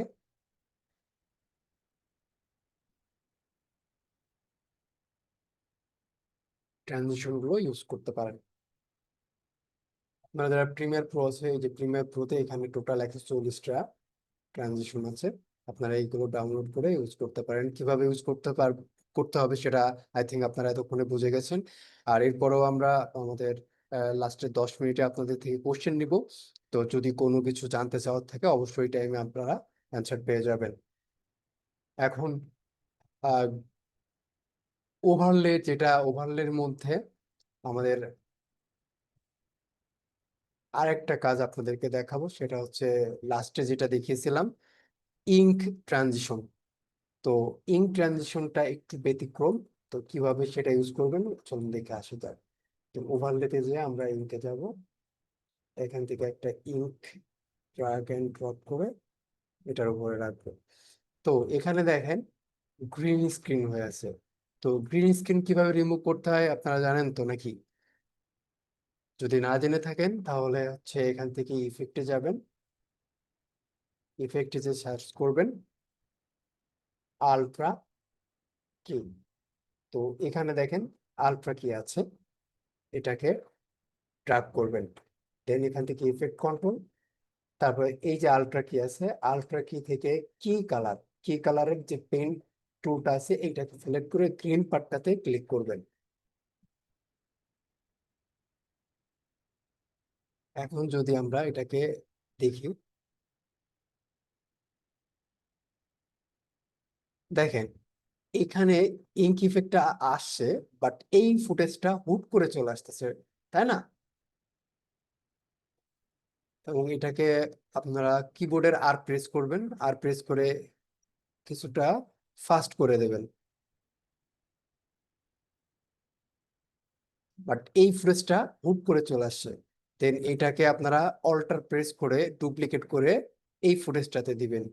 ট্রানজিশন গুলো ইউজ করতে পারেন। আপনারা যারা প্রিমিয়ার প্রো আছে, এই যে প্রিমিয়ার প্রোতে এখানে টোটাল 140টা ট্রানজিশন আছে। আপনারা এইগুলো ডাউনলোড করে ইউজ করতে পারেন। কিভাবে ইউজ করতে হবে সেটা আই থিঙ্ক আপনারা এতক্ষণে বুঝে গেছেন। আর এরপরেও আমরা আমাদের লাস্টের 10 মিনিটে আপনাদের থেকে কোশ্চেন নিব। তো যদি কোনো কিছু জানতে চাওয়ার থাকে অবশ্যই টাইমে আপনারা অ্যান্সার পেয়ে যাবেন। এখন ওভারলের মধ্যে আমাদের আরেকটা কাজ আপনাদেরকে দেখাবো, সেটা হচ্ছে লাস্টে যেটা দেখিয়েছিলাম, ইঙ্ক ট্রানজিশন। তো ইঙ্ক ট্রানজিশনটা একটু ব্যতিক্রম। তো কিভাবে সেটা ইউজ করবেন চলুন দেখে আসা যাক। তো ওভারলেতে যে আমরা ইঙ্কে যাব, এখান থেকে একটা ইঙ্ক ড্র্যাগ এন্ড ড্রপ করে এটার উপরে রাখবো। তো এখানে দেখেন গ্রিন স্ক্রিন হয়ে আছে। তো গ্রিন স্ক্রিন কিভাবে রিমুভ করতে হয় আপনারা জানেন তো নাকি? যদি না জেনে থাকেন তাহলে হচ্ছে এখান থেকে ইফেক্টে যাবেন। ইফেক্টে যে সার্চ করবেন আলট্রা কি। তো এখানে দেখেন আলট্রা কি আছে, এটাকে ড্র্যাগ করবেন। দেন এখান থেকে ইফেক্ট কন্ট্রোল, তারপরে এই যে আলট্রা কি আছে, আলট্রা কি থেকে কি কালারের যে পেন টুলটা আছে এইটাকে সিলেক্ট করে গ্রিন পার্টটাতে ক্লিক করবেন। এখন যদি আমরা এটাকে দেখি, দেখেন এখানে ইঙ্ক ইফেক্টটা আসছে, বাট এই ফুটেজটা হুট করে চলে আসতেছে, তাই না? এবং এটাকে আপনারা কিবোর্ডের আর প্রেস করবেন, আর প্রেস করে কিছুটা ফাস্ট করে দেবেন। বাট এই ফুটেজটা হুট করে চলে আসছে। দেন এটাকে আপনারা অল্টার প্রেস করে ডুপ্লিকেট করে এই ফুটেজটাতে দিবেন,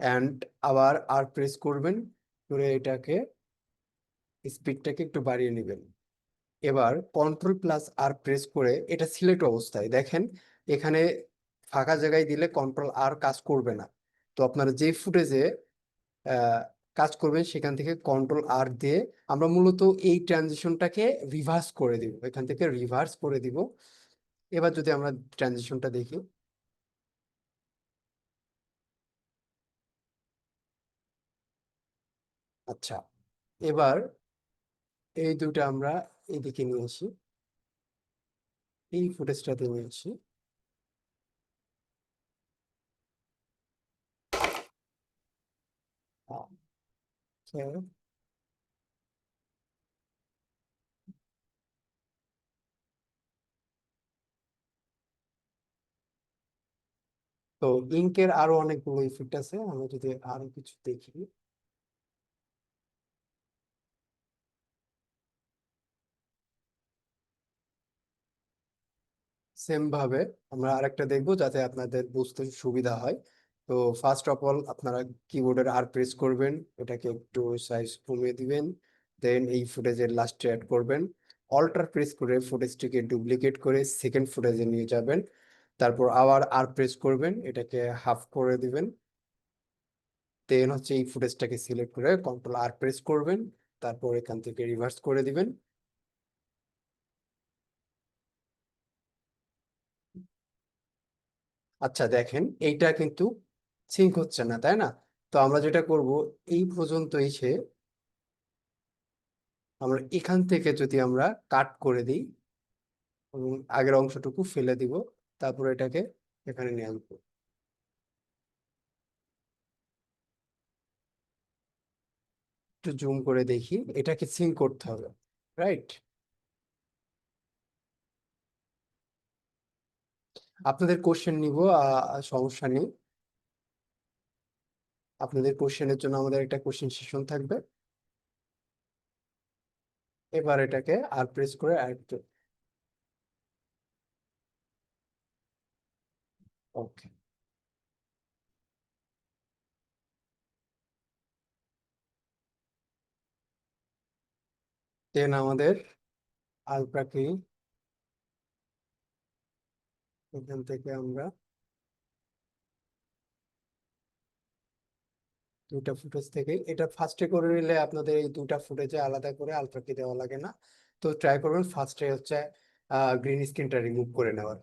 অ্যান্ড আবার আর প্রেস করবেন, করে এটাকে স্পিডটাকে একটু বাড়িয়ে নেবেন। এবার কন্ট্রোল প্লাস আর প্রেস করে এটা সিলেক্ট অবস্থায় দেখেন, এখানে ফাঁকা জায়গায় দিলে কন্ট্রোল আর কাজ করবে না। তো আপনারা যে ফুটেজে কাজ করবেন সেখান থেকে কন্ট্রোল আর দিয়ে আমরা মূলত এই ট্রানজিশনটাকে রিভার্স করে দিব, এখান থেকে রিভার্স করে দিব। এবার যদি আমরা ট্রানজিশনটা দেখি, আচ্ছা, এবার এই দুটো আমরা এদিকে নিয়ে আসি, এই ফুটেজটাতে নিয়ে আসি। আচ্ছা, তো ইঙ্কের আরো অনেকগুলো ইফেক্ট আছে, আমরা যদি আরো কিছু দেখি, সেম ভাবে আমরা আরেকটা দেখবো যাতে আপনাদের বুঝতে সুবিধা হয়। তো ফার্স্ট অফ অল আপনারা কিবোর্ডের আর প্রেস করবেন, এটাকে একটু সাইজ কমিয়ে দিবেন। দেন এই ফুটেজের লাস্টে অ্যাড করবেন, অল্টার প্রেস করে ফুটেজটিকে ডুপ্লিকেট করে সেকেন্ড ফুটেজে নিয়ে যাবেন। তারপর আবার আর প্রেস করবেন, এটাকে হাফ করে দিবেন। দেন হচ্ছে এই ফুটেজটাকে সিলেক্ট করে কন্ট্রোল আর প্রেস করবেন, তারপর এখান থেকে রিভার্স করে দিবেন। আচ্ছা, দেখেন এইটা কিন্তু সিঙ্ক হচ্ছে না, তাই না? তো আমরা যেটা করব, এই পর্যন্ত এসে আমরা এখান থেকে যদি আমরা কাট করে দিই এবং আগের অংশটুকু ফেলে দিব, তারপর এটাকে এখানে নিয়ে আসবো। একটু জুম করে দেখি, এটাকে সিঙ্ক করতে হবে, রাইট? আপনাদের কোশ্চেন নিব, সমস্যা নেই। আপনাদের কোশ্চেনের জন্য আমাদের একটা কোশ্চেন সেশন থাকবে। এবার এটাকে আর প্রেস করে আরেকটু ওকে, দেন আমাদের আলট্রা কি, এখান থেকে আমরা দুটা ফুটেজ থেকে এটা ফার্স্টে করে নিলে আপনাদের এই দুটা ফুটেজে আলাদা করে আলট্রা কি দেওয়া লাগে না। তো ট্রাই করবেন ফার্স্টে হচ্ছে গ্রিন স্ক্রিনটা রিমুভ করে নেওয়ার।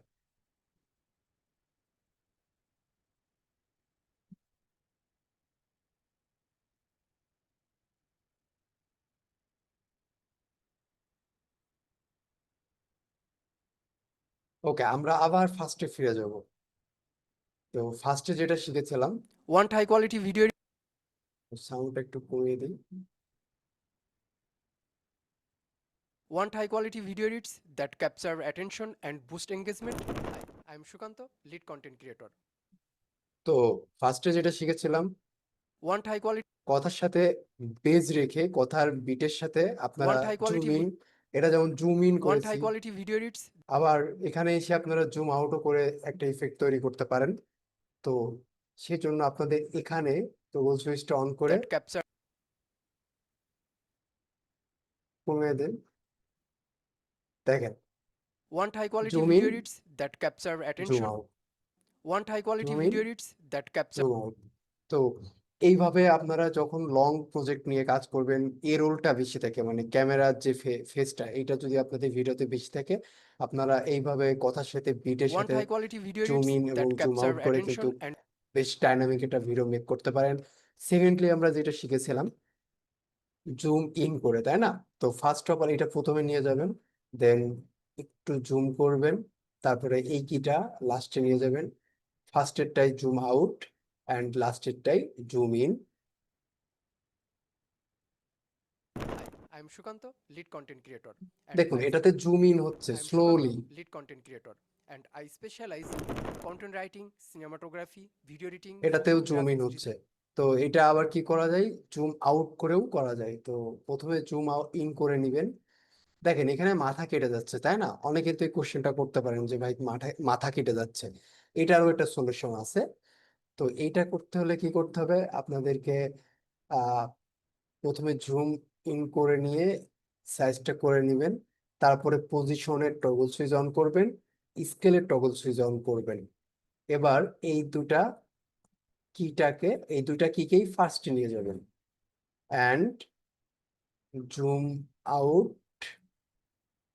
ওকে, আমরা আবার ফার্স্টে ফিরে যাব। তো ফার্স্টে যেটা শিখেছিলাম, Want high quality video সাউন্ডটা একটু কমিয়ে দিই। Want high quality video edits that capture attention and boost engagement? Hi, I'm Shukanto, lead content creator. তো ফার্স্টে যেটা শিখেছিলাম, Want high quality কথার সাথে বেজ রেখে কথার বিটের সাথে আপনারা Want high zoom quality in, এটা যেমন জুম ইন Want করেছি, high quality video edits আবার এখানে এসে আপনারা জুম আউটও করে একটা ইফেক্ট তৈরি করতে পারেন। তো সেজন্য আপনাদের এখানে টগল সুইচটা অন করে that capture কমিয়ে দেন। দেখেন, Want high quality zoom video in, edits that capture zoom attention. Out, Want high quality zoom in, video edits that capture zoom out. তো এইভাবে আপনারা যখন লং প্রজেক্ট নিয়ে কাজ করবেন, এ রোলটা বেশি থাকে, মানে ক্যামেরার যে ফেসটা, এইটা যদি আপনাদের ভিডিওতে বেশি থাকে, আপনারা এইভাবে কথার সাথে বিটের Want সাথে high quality video zoom edits in এবং that জুম আউট capture করে কিন্তু attention and বেশ ডাইনামিক একটা ভিডিও মেক করতে পারেন। সেকেন্ডলি আমরা যেটা শিখেছিলাম জুম ইন করে, তাই না? তো ফার্স্ট অফ অল এটা প্রথমে নিয়ে যাবেন, দেন একটু জুম করবেন, তারপরে এই কিটা লাস্টে নিয়ে যাবেন। ফার্স্টেরটাই জুম আউট অ্যান্ড লাস্টেরটাই zoom in. Hi, I'm Shukanto, lead content creator. And দেখুন I এটাতে জুম ইন হচ্ছে I'm slowly. Shukanto, lead content creator. And I specialize in content writing, cinematography, video editing, এটাতেও motion জুম ইন graphics হচ্ছে। design. তো এটা আবার কি করা যায়, জুম আউট করেও করা যায়। তো প্রথমে জুম ইন করে নিবেন। দেখেন এখানে মাথা কেটে যাচ্ছে, তাই না? অনেকে তো এই কোশ্চেনটা করতে পারেন যে ভাই মাথা কেটে যাচ্ছে, এটারও একটা সলিউশন আছে। তো এইটা করতে হলে কি করতে হবে আপনাদেরকে, আহ প্রথমে জুম ইন করে নিয়ে সাইজটা করে নেবেন, তারপরে পজিশনের টগল সুইচ অন করবেন, স্কেলের টগল সুইচ অন করবেন। এবার এই দুটা কিকেই ফার্স্টে নিয়ে যাবেন অ্যান্ড জুম আউট,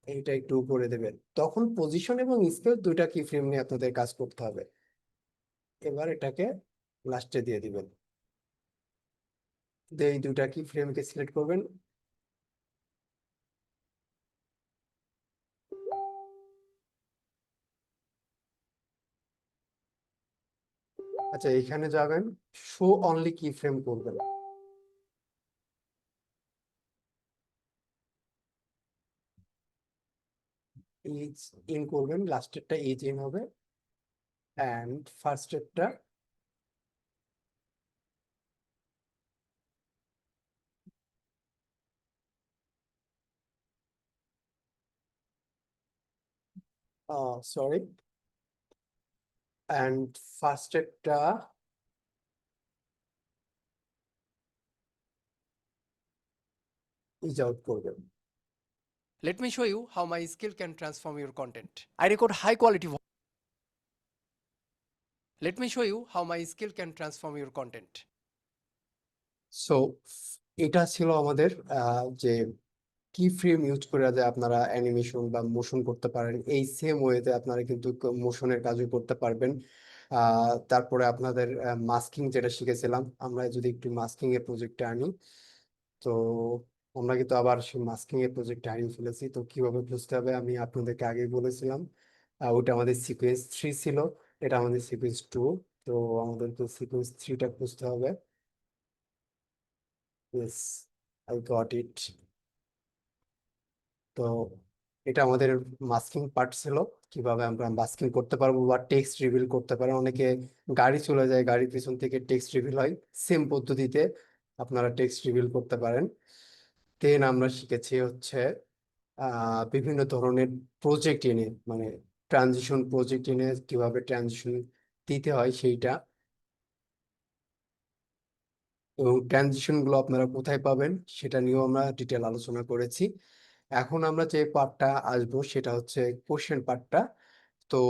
এইটা একটু উপরে দেবেন। তখন পজিশন এবং স্কেল দুইটা কি ফ্রেম নিয়ে আপনাদের কাজ করতে হবে। এবার এটাকে লাস্টে দিয়ে দিবেন, দিয়ে এই দুইটা কি ফ্রেমকে সিলেক্ট করবেন। আচ্ছা, এখানে যাবেন, শো অনলি কি ফ্রেম করবেন। এইচ ইন করবেন, লাস্টেরটা এইচ ইন হবে অ্যান্ড ফার্স্টেরটা সরি, অ্যান্ড ফার্স্টেরটা ইজ আউট করবেন। Let me show you how my skill can transform your content. I record high quality Let me show you how my skill can transform your content. So এটা ছিল আমাদের যে কি frame use করে যে আপনারা animation বা মোশন করতে পারেন। এই সেম ওয়েতে আপনারা কিন্তু মোশনের কাজও করতে পারবেন। তারপরে আপনাদের মাস্কিং যেটা শিখেছিলাম, আমরা যদি একটু মাস্কিং এর প্রজেক্টে আনি, তো আমরা কিন্তু আবার সেই মাস্কিং এর প্রজেক্টে আনিয়ে ফেলেছি। তো কিভাবে বুঝতে হবে আমি আপনাদেরকে আগেই বলেছিলাম, ওটা আমাদের সিকোয়েন্স 3 ছিল, এটা আমাদের সিকোয়েন্স 2। তো আমাদের তো সিকোয়েন্স 3টা বুঝতে হবে। Yes, I got it. তো এটা আমাদের মাস্কিং পার্ট ছিল, কিভাবে আমরা মাস্কিং করতে পারবো বা টেক্সট রিভিল করতে পারবো। অনেকে গাড়ি চলে যায়, গাড়ির পিছন থেকে টেক্সট রিভিল হয়, সেম পদ্ধতিতে আপনারা টেক্সট রিভিল করতে পারেন। দেন আমরা শিখেছি হচ্ছে বিভিন্ন ধরনের প্রজেক্ট এনে, মানে ট্রানজিশন প্রজেক্ট এনে কিভাবে ট্রানজিশন দিতে হয় সেইটা, এবং ট্রানজিশন গুলো আপনারা কোথায় পাবেন সেটা নিয়েও আমরা ডিটেল আলোচনা করেছি। এখন আমরা যে পার্টটা আসবো সেটা হচ্ছে কোশ্চেন পার্টটা। তো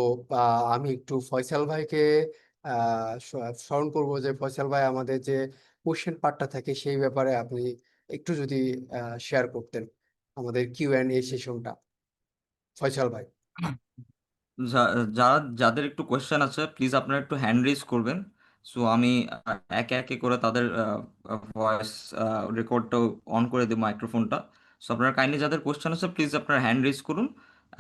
আমি একটু ফয়সাল ভাইকে স্মরণ করবো যে ফয়সাল ভাই আমাদের যে কোশ্চেন পার্টটা থাকে সেই ব্যাপারে আপনি একটু যদি শেয়ার করতেন আমাদের Q&A সেশনটা, ফয়সাল ভাই। যাদের একটু কোয়েশ্চেন আছে প্লিজ আপনারা একটু হ্যান্ড রেজ করবেন। সো আমি একে একে করে তাদের ভয়েস রেকর্ডটা অন করে দেবো, মাইক্রোফোনটা। সো আপনারা কাইন্ডলি যাদের কোয়েশ্চেন আছে প্লিজ আপনারা হ্যান্ড রেজ করুন।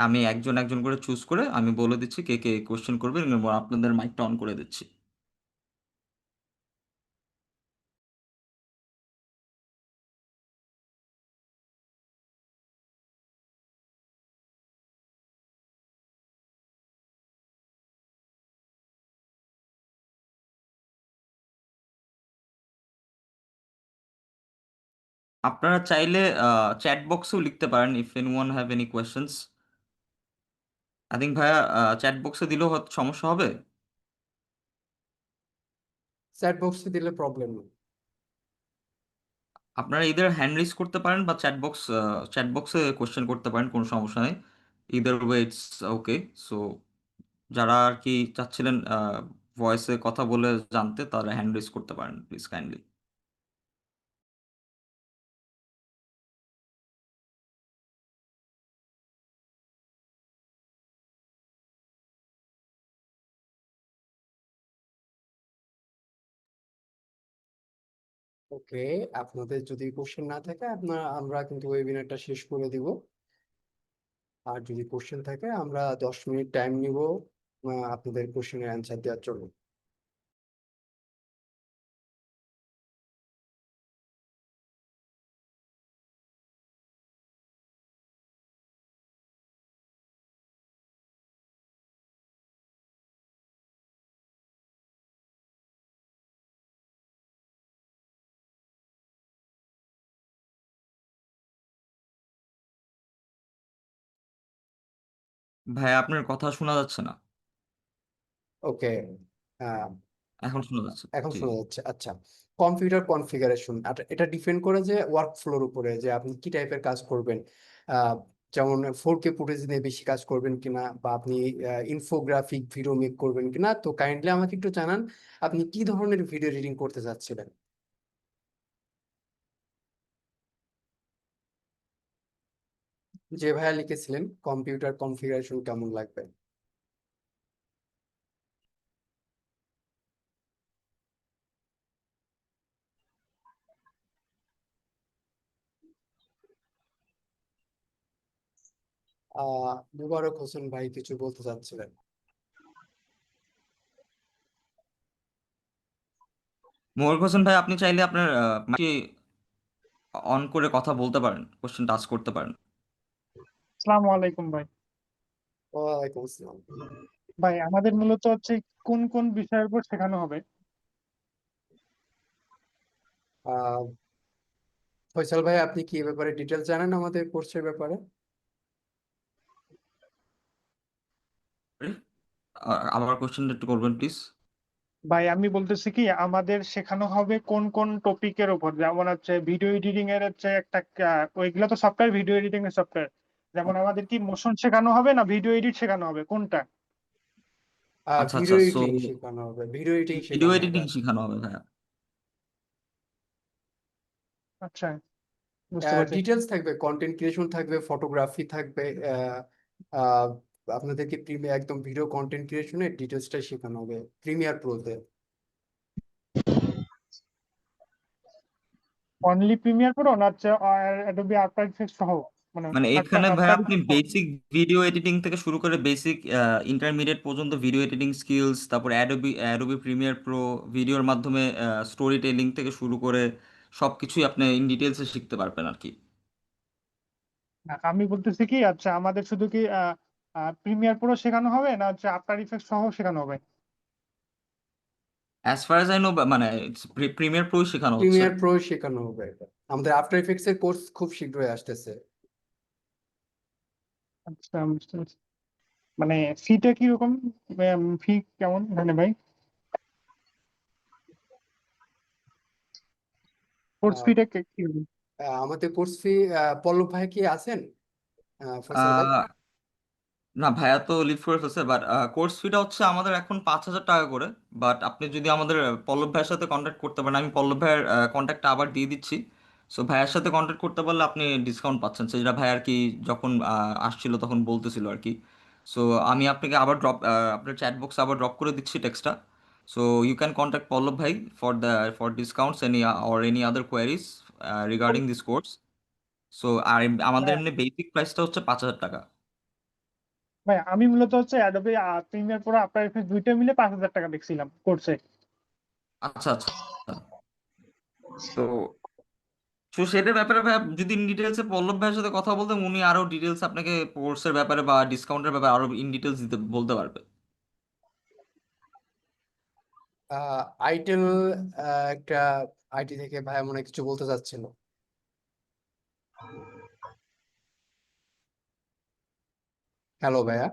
আমি একজন একজন করে চুজ করে আমি বলে দিচ্ছি কে কে কোয়েশ্চেন করবেন এবং আপনাদের মাইকটা অন করে দিচ্ছি। আপনারা চাইলে চ্যাট বক্সেও লিখতে পারেন if anyone have any questions. I think ভাইয়া চ্যাট বক্সে দিলেও হয়তো সমস্যা হবে। চ্যাট বক্সে দিলে প্রবলেম নেই। আপনারা ইদার হ্যান্ড রেজ করতে পারেন বা চ্যাট বক্সে কোশ্চেন করতে পারেন, কোনো সমস্যা নেই। Either way it's okay. So যারা আর কি চাচ্ছিলেন ভয়েসে কথা বলে জানতে, তারা হ্যান্ড রেজ করতে পারেন প্লিজ কাইন্ডলি। ওকে, আপনাদের যদি কোশ্চেন না থাকে আমরা কিন্তু ওয়েবিনারটা শেষ করে দিব। আর যদি কোশ্চেন থাকে আমরা 10 মিনিট টাইম নিব আপনাদের কোশ্চেনের অ্যান্সার দেওয়ার জন্য। ভাই আপনার কথা শোনা যাচ্ছে না। ওকে, এখন শোনা যাচ্ছে। এখন জি। শোনা যাচ্ছে। আচ্ছা, কম্পিউটার কনফিগারেশন, এটা ডিপেন্ড করে যে ওয়ার্ক ফ্লোর উপরে যে আপনি কি টাইপের কাজ করবেন। আহ, যেমন 4K ফুটেজ নিয়ে বেশি কাজ করবেন কিনা, বা আপনি ইনফোগ্রাফিক ভিডিও মেক করবেন কিনা। তো কাইন্ডলি আমাকে একটু জানান আপনি কি ধরনের ভিডিও এডিটিং করতে চাচ্ছিলেন। যে ভাইয়া লিখেছিলেন কম্পিউটার কনফিগারেশন কেমন লাগবে। মুবারক হোসেন ভাই কিছু বলতে চাচ্ছিলেন। মোবারক হোসেন ভাই, আপনি চাইলে আপনার অন করে কথা বলতে পারেন, কোশ্চেন টাস্ক করতে পারেন। আসসালামু আলাইকুম ভাই। ওয়ালাইকুম আসসালাম। ভাই আমাদের মূলত হচ্ছে কোন কোন বিষয়ের উপর শেখানো হবে? আহ ফয়সাল ভাই, আপনি কি এ ব্যাপারে ডিটেলস জানেন আমাদের কোর্সের ব্যাপারে। আবার কোশ্চেনটা একটু করবেন প্লিজ। ভাই আমি বলতেছি কি আমাদের শেখানো হবে কোন কোন টপিকের উপর, যেমন হচ্ছে ভিডিও এডিটিং এর হচ্ছে একটা ওইগুলো তো সফটওয়্যার, ভিডিও এডিটিং এর সফটওয়্যার। যেমন আমাদের কি মোশন শেখানো হবে না ভিডিও এডিট শেখানো হবে, কোনটা? আচ্ছা আচ্ছা। ভিডিও সো এডিটিং শেখানো হবে, ভিডিও এডিটিং ভিডিও শেখানো হবে। এডিটিং শেখানো হবে ভাইয়া। আচ্ছা, বুঝতে পারছি। ডিটেলস থাকবে, কন্টেন্ট ক্রিয়েশন থাকবে, ফটোগ্রাফি থাকবে। আহ, আহ, আপনাদেরকে একদম ভিডিও কন্টেন্ট ক্রিয়েশনের ডিটেলসটাই শেখানো হবে প্রিমিয়ার প্রোতে। অনলি প্রিমিয়ার প্রো না হচ্ছে অ্যাডোবি আফটার ইফেক্টস সহ? মানে মানে এখানে ভাই আফটার আপনি বেসিক ভিডিও এডিটিং থেকে শুরু করে বেসিক ইন্টারমিডিয়েট পর্যন্ত ভিডিও এডিটিং স্কিলস, তারপর অ্যাডোবি প্রিমিয়ার প্রো, ভিডিওর মাধ্যমে স্টোরি টেলিং থেকে শুরু করে সবকিছুই আপনি ইন ডিটেলসে শিখতে পারবেন আর কি। আমি বলতেছি কি আচ্ছা আমাদের শুধু কি প্রিমিয়ার প্রো শেখানো হবে না হচ্ছে আফটার ইফেক্টস সহ শেখানো হবে? As far age I know, মানে প্রিমিয়ার প্রো শেখানো হচ্ছে। প্রিমিয়ার প্রো শেখানো হবে। আমাদের আফটার ইফেক্টস এর কোর্স খুব শীঘ্রই আসতেছে। আচ্ছা, বুঝতে পারছি। মানে ফিটা কিরকম, ফি কেমন মানে ভাই? কোর্স আহ, ফিটা কি হবে? আমাদের কোর্স ফি, পল্লব ভাই কি আছেন? ফয়সাল ভাই? আহ না, ভাইয়া তো লিভ করে ফেলছে, বাট কোর্স ফিটা হচ্ছে আমাদের এখন 5,000 টাকা করে। বাট আপনি যদি আমাদের পল্লব ভাইয়ের সাথে কন্ট্যাক্ট করতে পারেন, আমি পল্লব ভাইয়ের কন্ট্যাক্টটা আবার দিয়ে দিচ্ছি। সো ভাইয়ের সাথে কন্ট্যাক্ট করতে পারলে আপনি ডিসকাউন্ট পাচ্ছেন, সেটা ভাই আর কি যখন আসছিল তখন বলতেছিল আর কি। সো আমি আপনাকে আবার আপনার চ্যাট বক্সে আবার ড্রপ করে দিচ্ছি টেক্সটটা। So you can contact Pallab ভাই for discounts any other queries regarding this course. So আর আমাদের ভাই এমনি বেসিক প্রাইসটা হচ্ছে 5,000 টাকা। ভাই, আমি মূলত হচ্ছে Adobe Premiere Pro, after effects দুইটা মিলে 5,000 টাকা দেখছিলাম কোর্সে। আচ্ছা আচ্ছা। তো তো সেটার ব্যাপারে ভাই যদি ইন ডিটেলসে পল্লব ভাইয়ের সাথে কথা বলতে, উনি আরো ডিটেলস আপনাকে কোর্সের ব্যাপারে বা ডিসকাউন্টের ব্যাপারে আরো ইন ডিটেলস দিতে বলতে পারবে। আইটেল একটা আইটি থেকে ভাই মনে হয় কিছু বলতে চাচ্ছিল। হ্যালো ভাইয়া।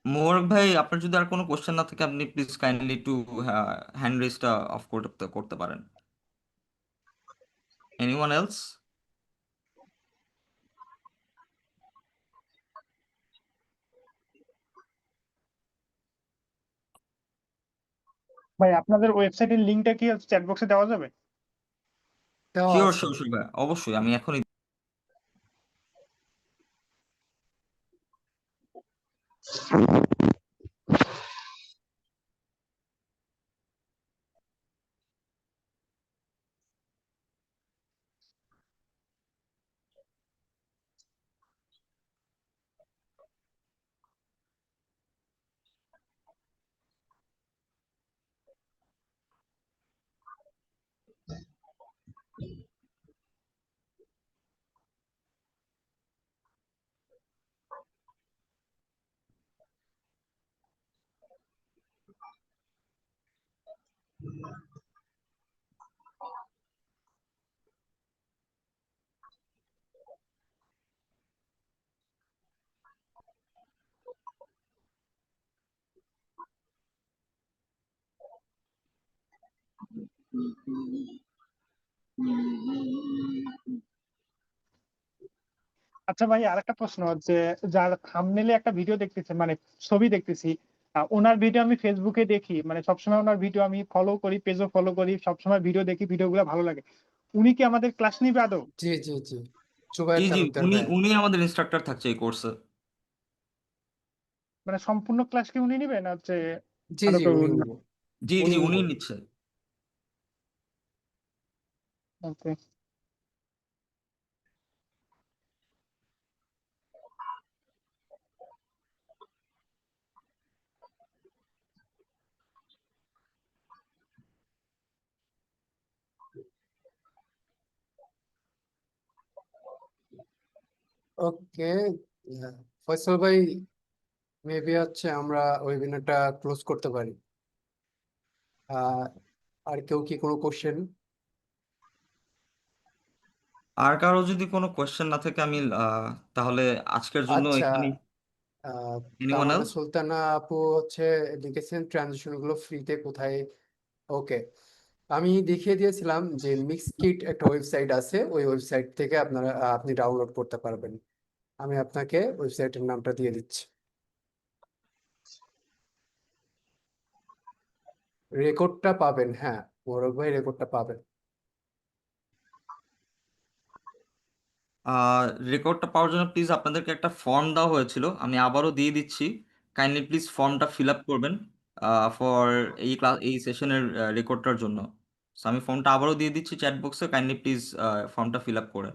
মোবারক ভাই, আপনার যদি আর কোনো কোশ্চেন না থাকে আপনি প্লিজ কাইন্ডলি একটু হ্যান্ড রেজটা অফ করতে করতে পারেন। Anyone else? ভাই, আপনাদের ওয়েবসাইটের লিঙ্কটা কি চ্যাট বক্সে দেওয়া যাবে? দেওয়া শিওর আছে। শিওর শিওর ভাই, অবশ্যই আমি এখনই। আচ্ছা ভাই, আরেকটা প্রশ্ন হচ্ছে, যার থাম্বনেইলে একটা ভিডিও দেখতেছি, মানে ছবি দেখতেছি, ওনার ভিডিও আমি ফেসবুকে দেখি, মানে সবসময় ওনার ভিডিও আমি ফলো করি, পেজও ফলো করি, সবসময় ভিডিও দেখি, ভিডিওগুলো ভালো লাগে। উনি কি আমাদের ক্লাস নিবে আদৌ? জি জি জি, জি জুবায়ের জি, তালুকদার উনি ভাইয়া। উনি আমাদের ইনস্ট্রাক্টর থাকছে এই কোর্সে। মানে সম্পূর্ণ ক্লাস কি উনি নিবে, না হচ্ছে জি আরো জি, কেউ? উনি নিব, জি জি, উনি নিব। উনি নিচ্ছে। ওকে। ওকে, ফয়সাল ভাই, মেবি হচ্ছে আমরা ওয়েবিনারটা ক্লোজ করতে পারি। আহ, আর কেউ কি কোনো কোশ্চেন? আর কারো যদি কোনো কোয়েশ্চেন না থাকে আমি তাহলে আজকের জন্য আচ্ছা, এখানে। তার এনিওয়ান মানে এলস? সুলতানা আপু হচ্ছে লিখেছেন ট্রানজিশন গুলো ফ্রিতে কোথায়। ওকে, আমি দেখিয়ে দিয়েছিলাম যে মিক্সকিট একটা ওয়েবসাইট আছে, ওই ওয়েবসাইট থেকে আপনি ডাউনলোড করতে পারবেন। আমি আপনাকে ওয়েবসাইটের নামটা দিয়ে দিচ্ছি। রেকর্ডটা পাবেন, হ্যাঁ গৌরব ভাই, রেকর্ডটা পাবেন। রেকর্ডটা পাওয়ার জন্য প্লিজ আপনাদেরকে একটা ফর্ম দেওয়া হয়েছিল, আমি আবারও দিয়ে দিচ্ছি। কাইন্ডলি প্লিজ ফর্মটা ফিল আপ করবেন ফর এই সেশনের রেকর্ডটার জন্য। So, আমি ফর্মটা আবারও দিয়ে দিচ্ছি চ্যাট বক্সে, কাইন্ডলি প্লিজ ফর্মটা ফিল আপ করে।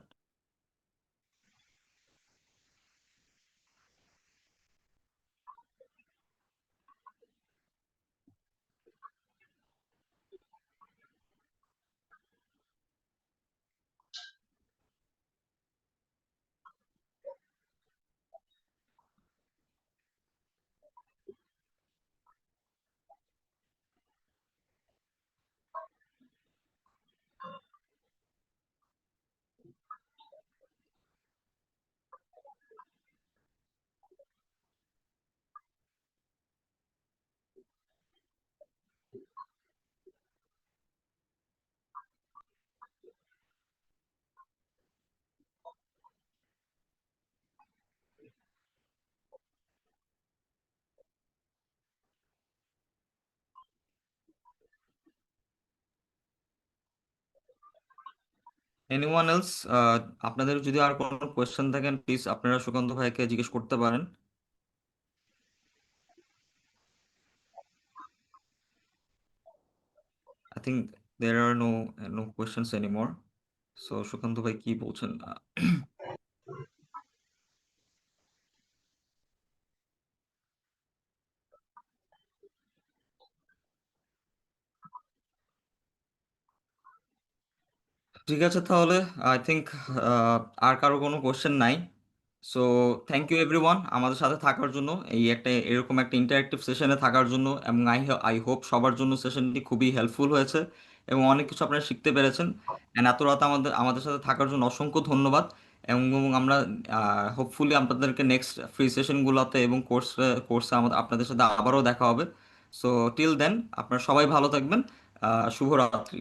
Anyone else? আপনাদের যদি আর কোনো কোয়েশ্চেন থাকেন প্লিজ আপনারা সুকান্ত ভাইকে জিজ্ঞেস করতে পারেন। I think there are no questions anymore. So Sukanta ভাই কি বলছেন? ঠিক আছে তাহলে, আই থিঙ্ক আর কারো কোনো কোশ্চেন নাই। সো থ্যাংক ইউ এভরিওয়ান আমাদের সাথে থাকার জন্য, এই একটা এরকম একটা ইন্টারেক্টিভ সেশনে থাকার জন্য, এবং আই হোপ সবার জন্য সেশনটি খুবই হেল্পফুল হয়েছে এবং অনেক কিছু আপনারা শিখতে পেরেছেন। অ্যান্ড এত রাত আমাদের আমাদের সাথে থাকার জন্য অসংখ্য ধন্যবাদ। এবং আমরা হোপফুলি আপনাদেরকে নেক্সট ফ্রি সেশনগুলোতে এবং কোর্সে আমাদের আপনাদের সাথে আবারও দেখা হবে। সো টিল দেন আপনারা সবাই ভালো থাকবেন। শুভরাত্রি।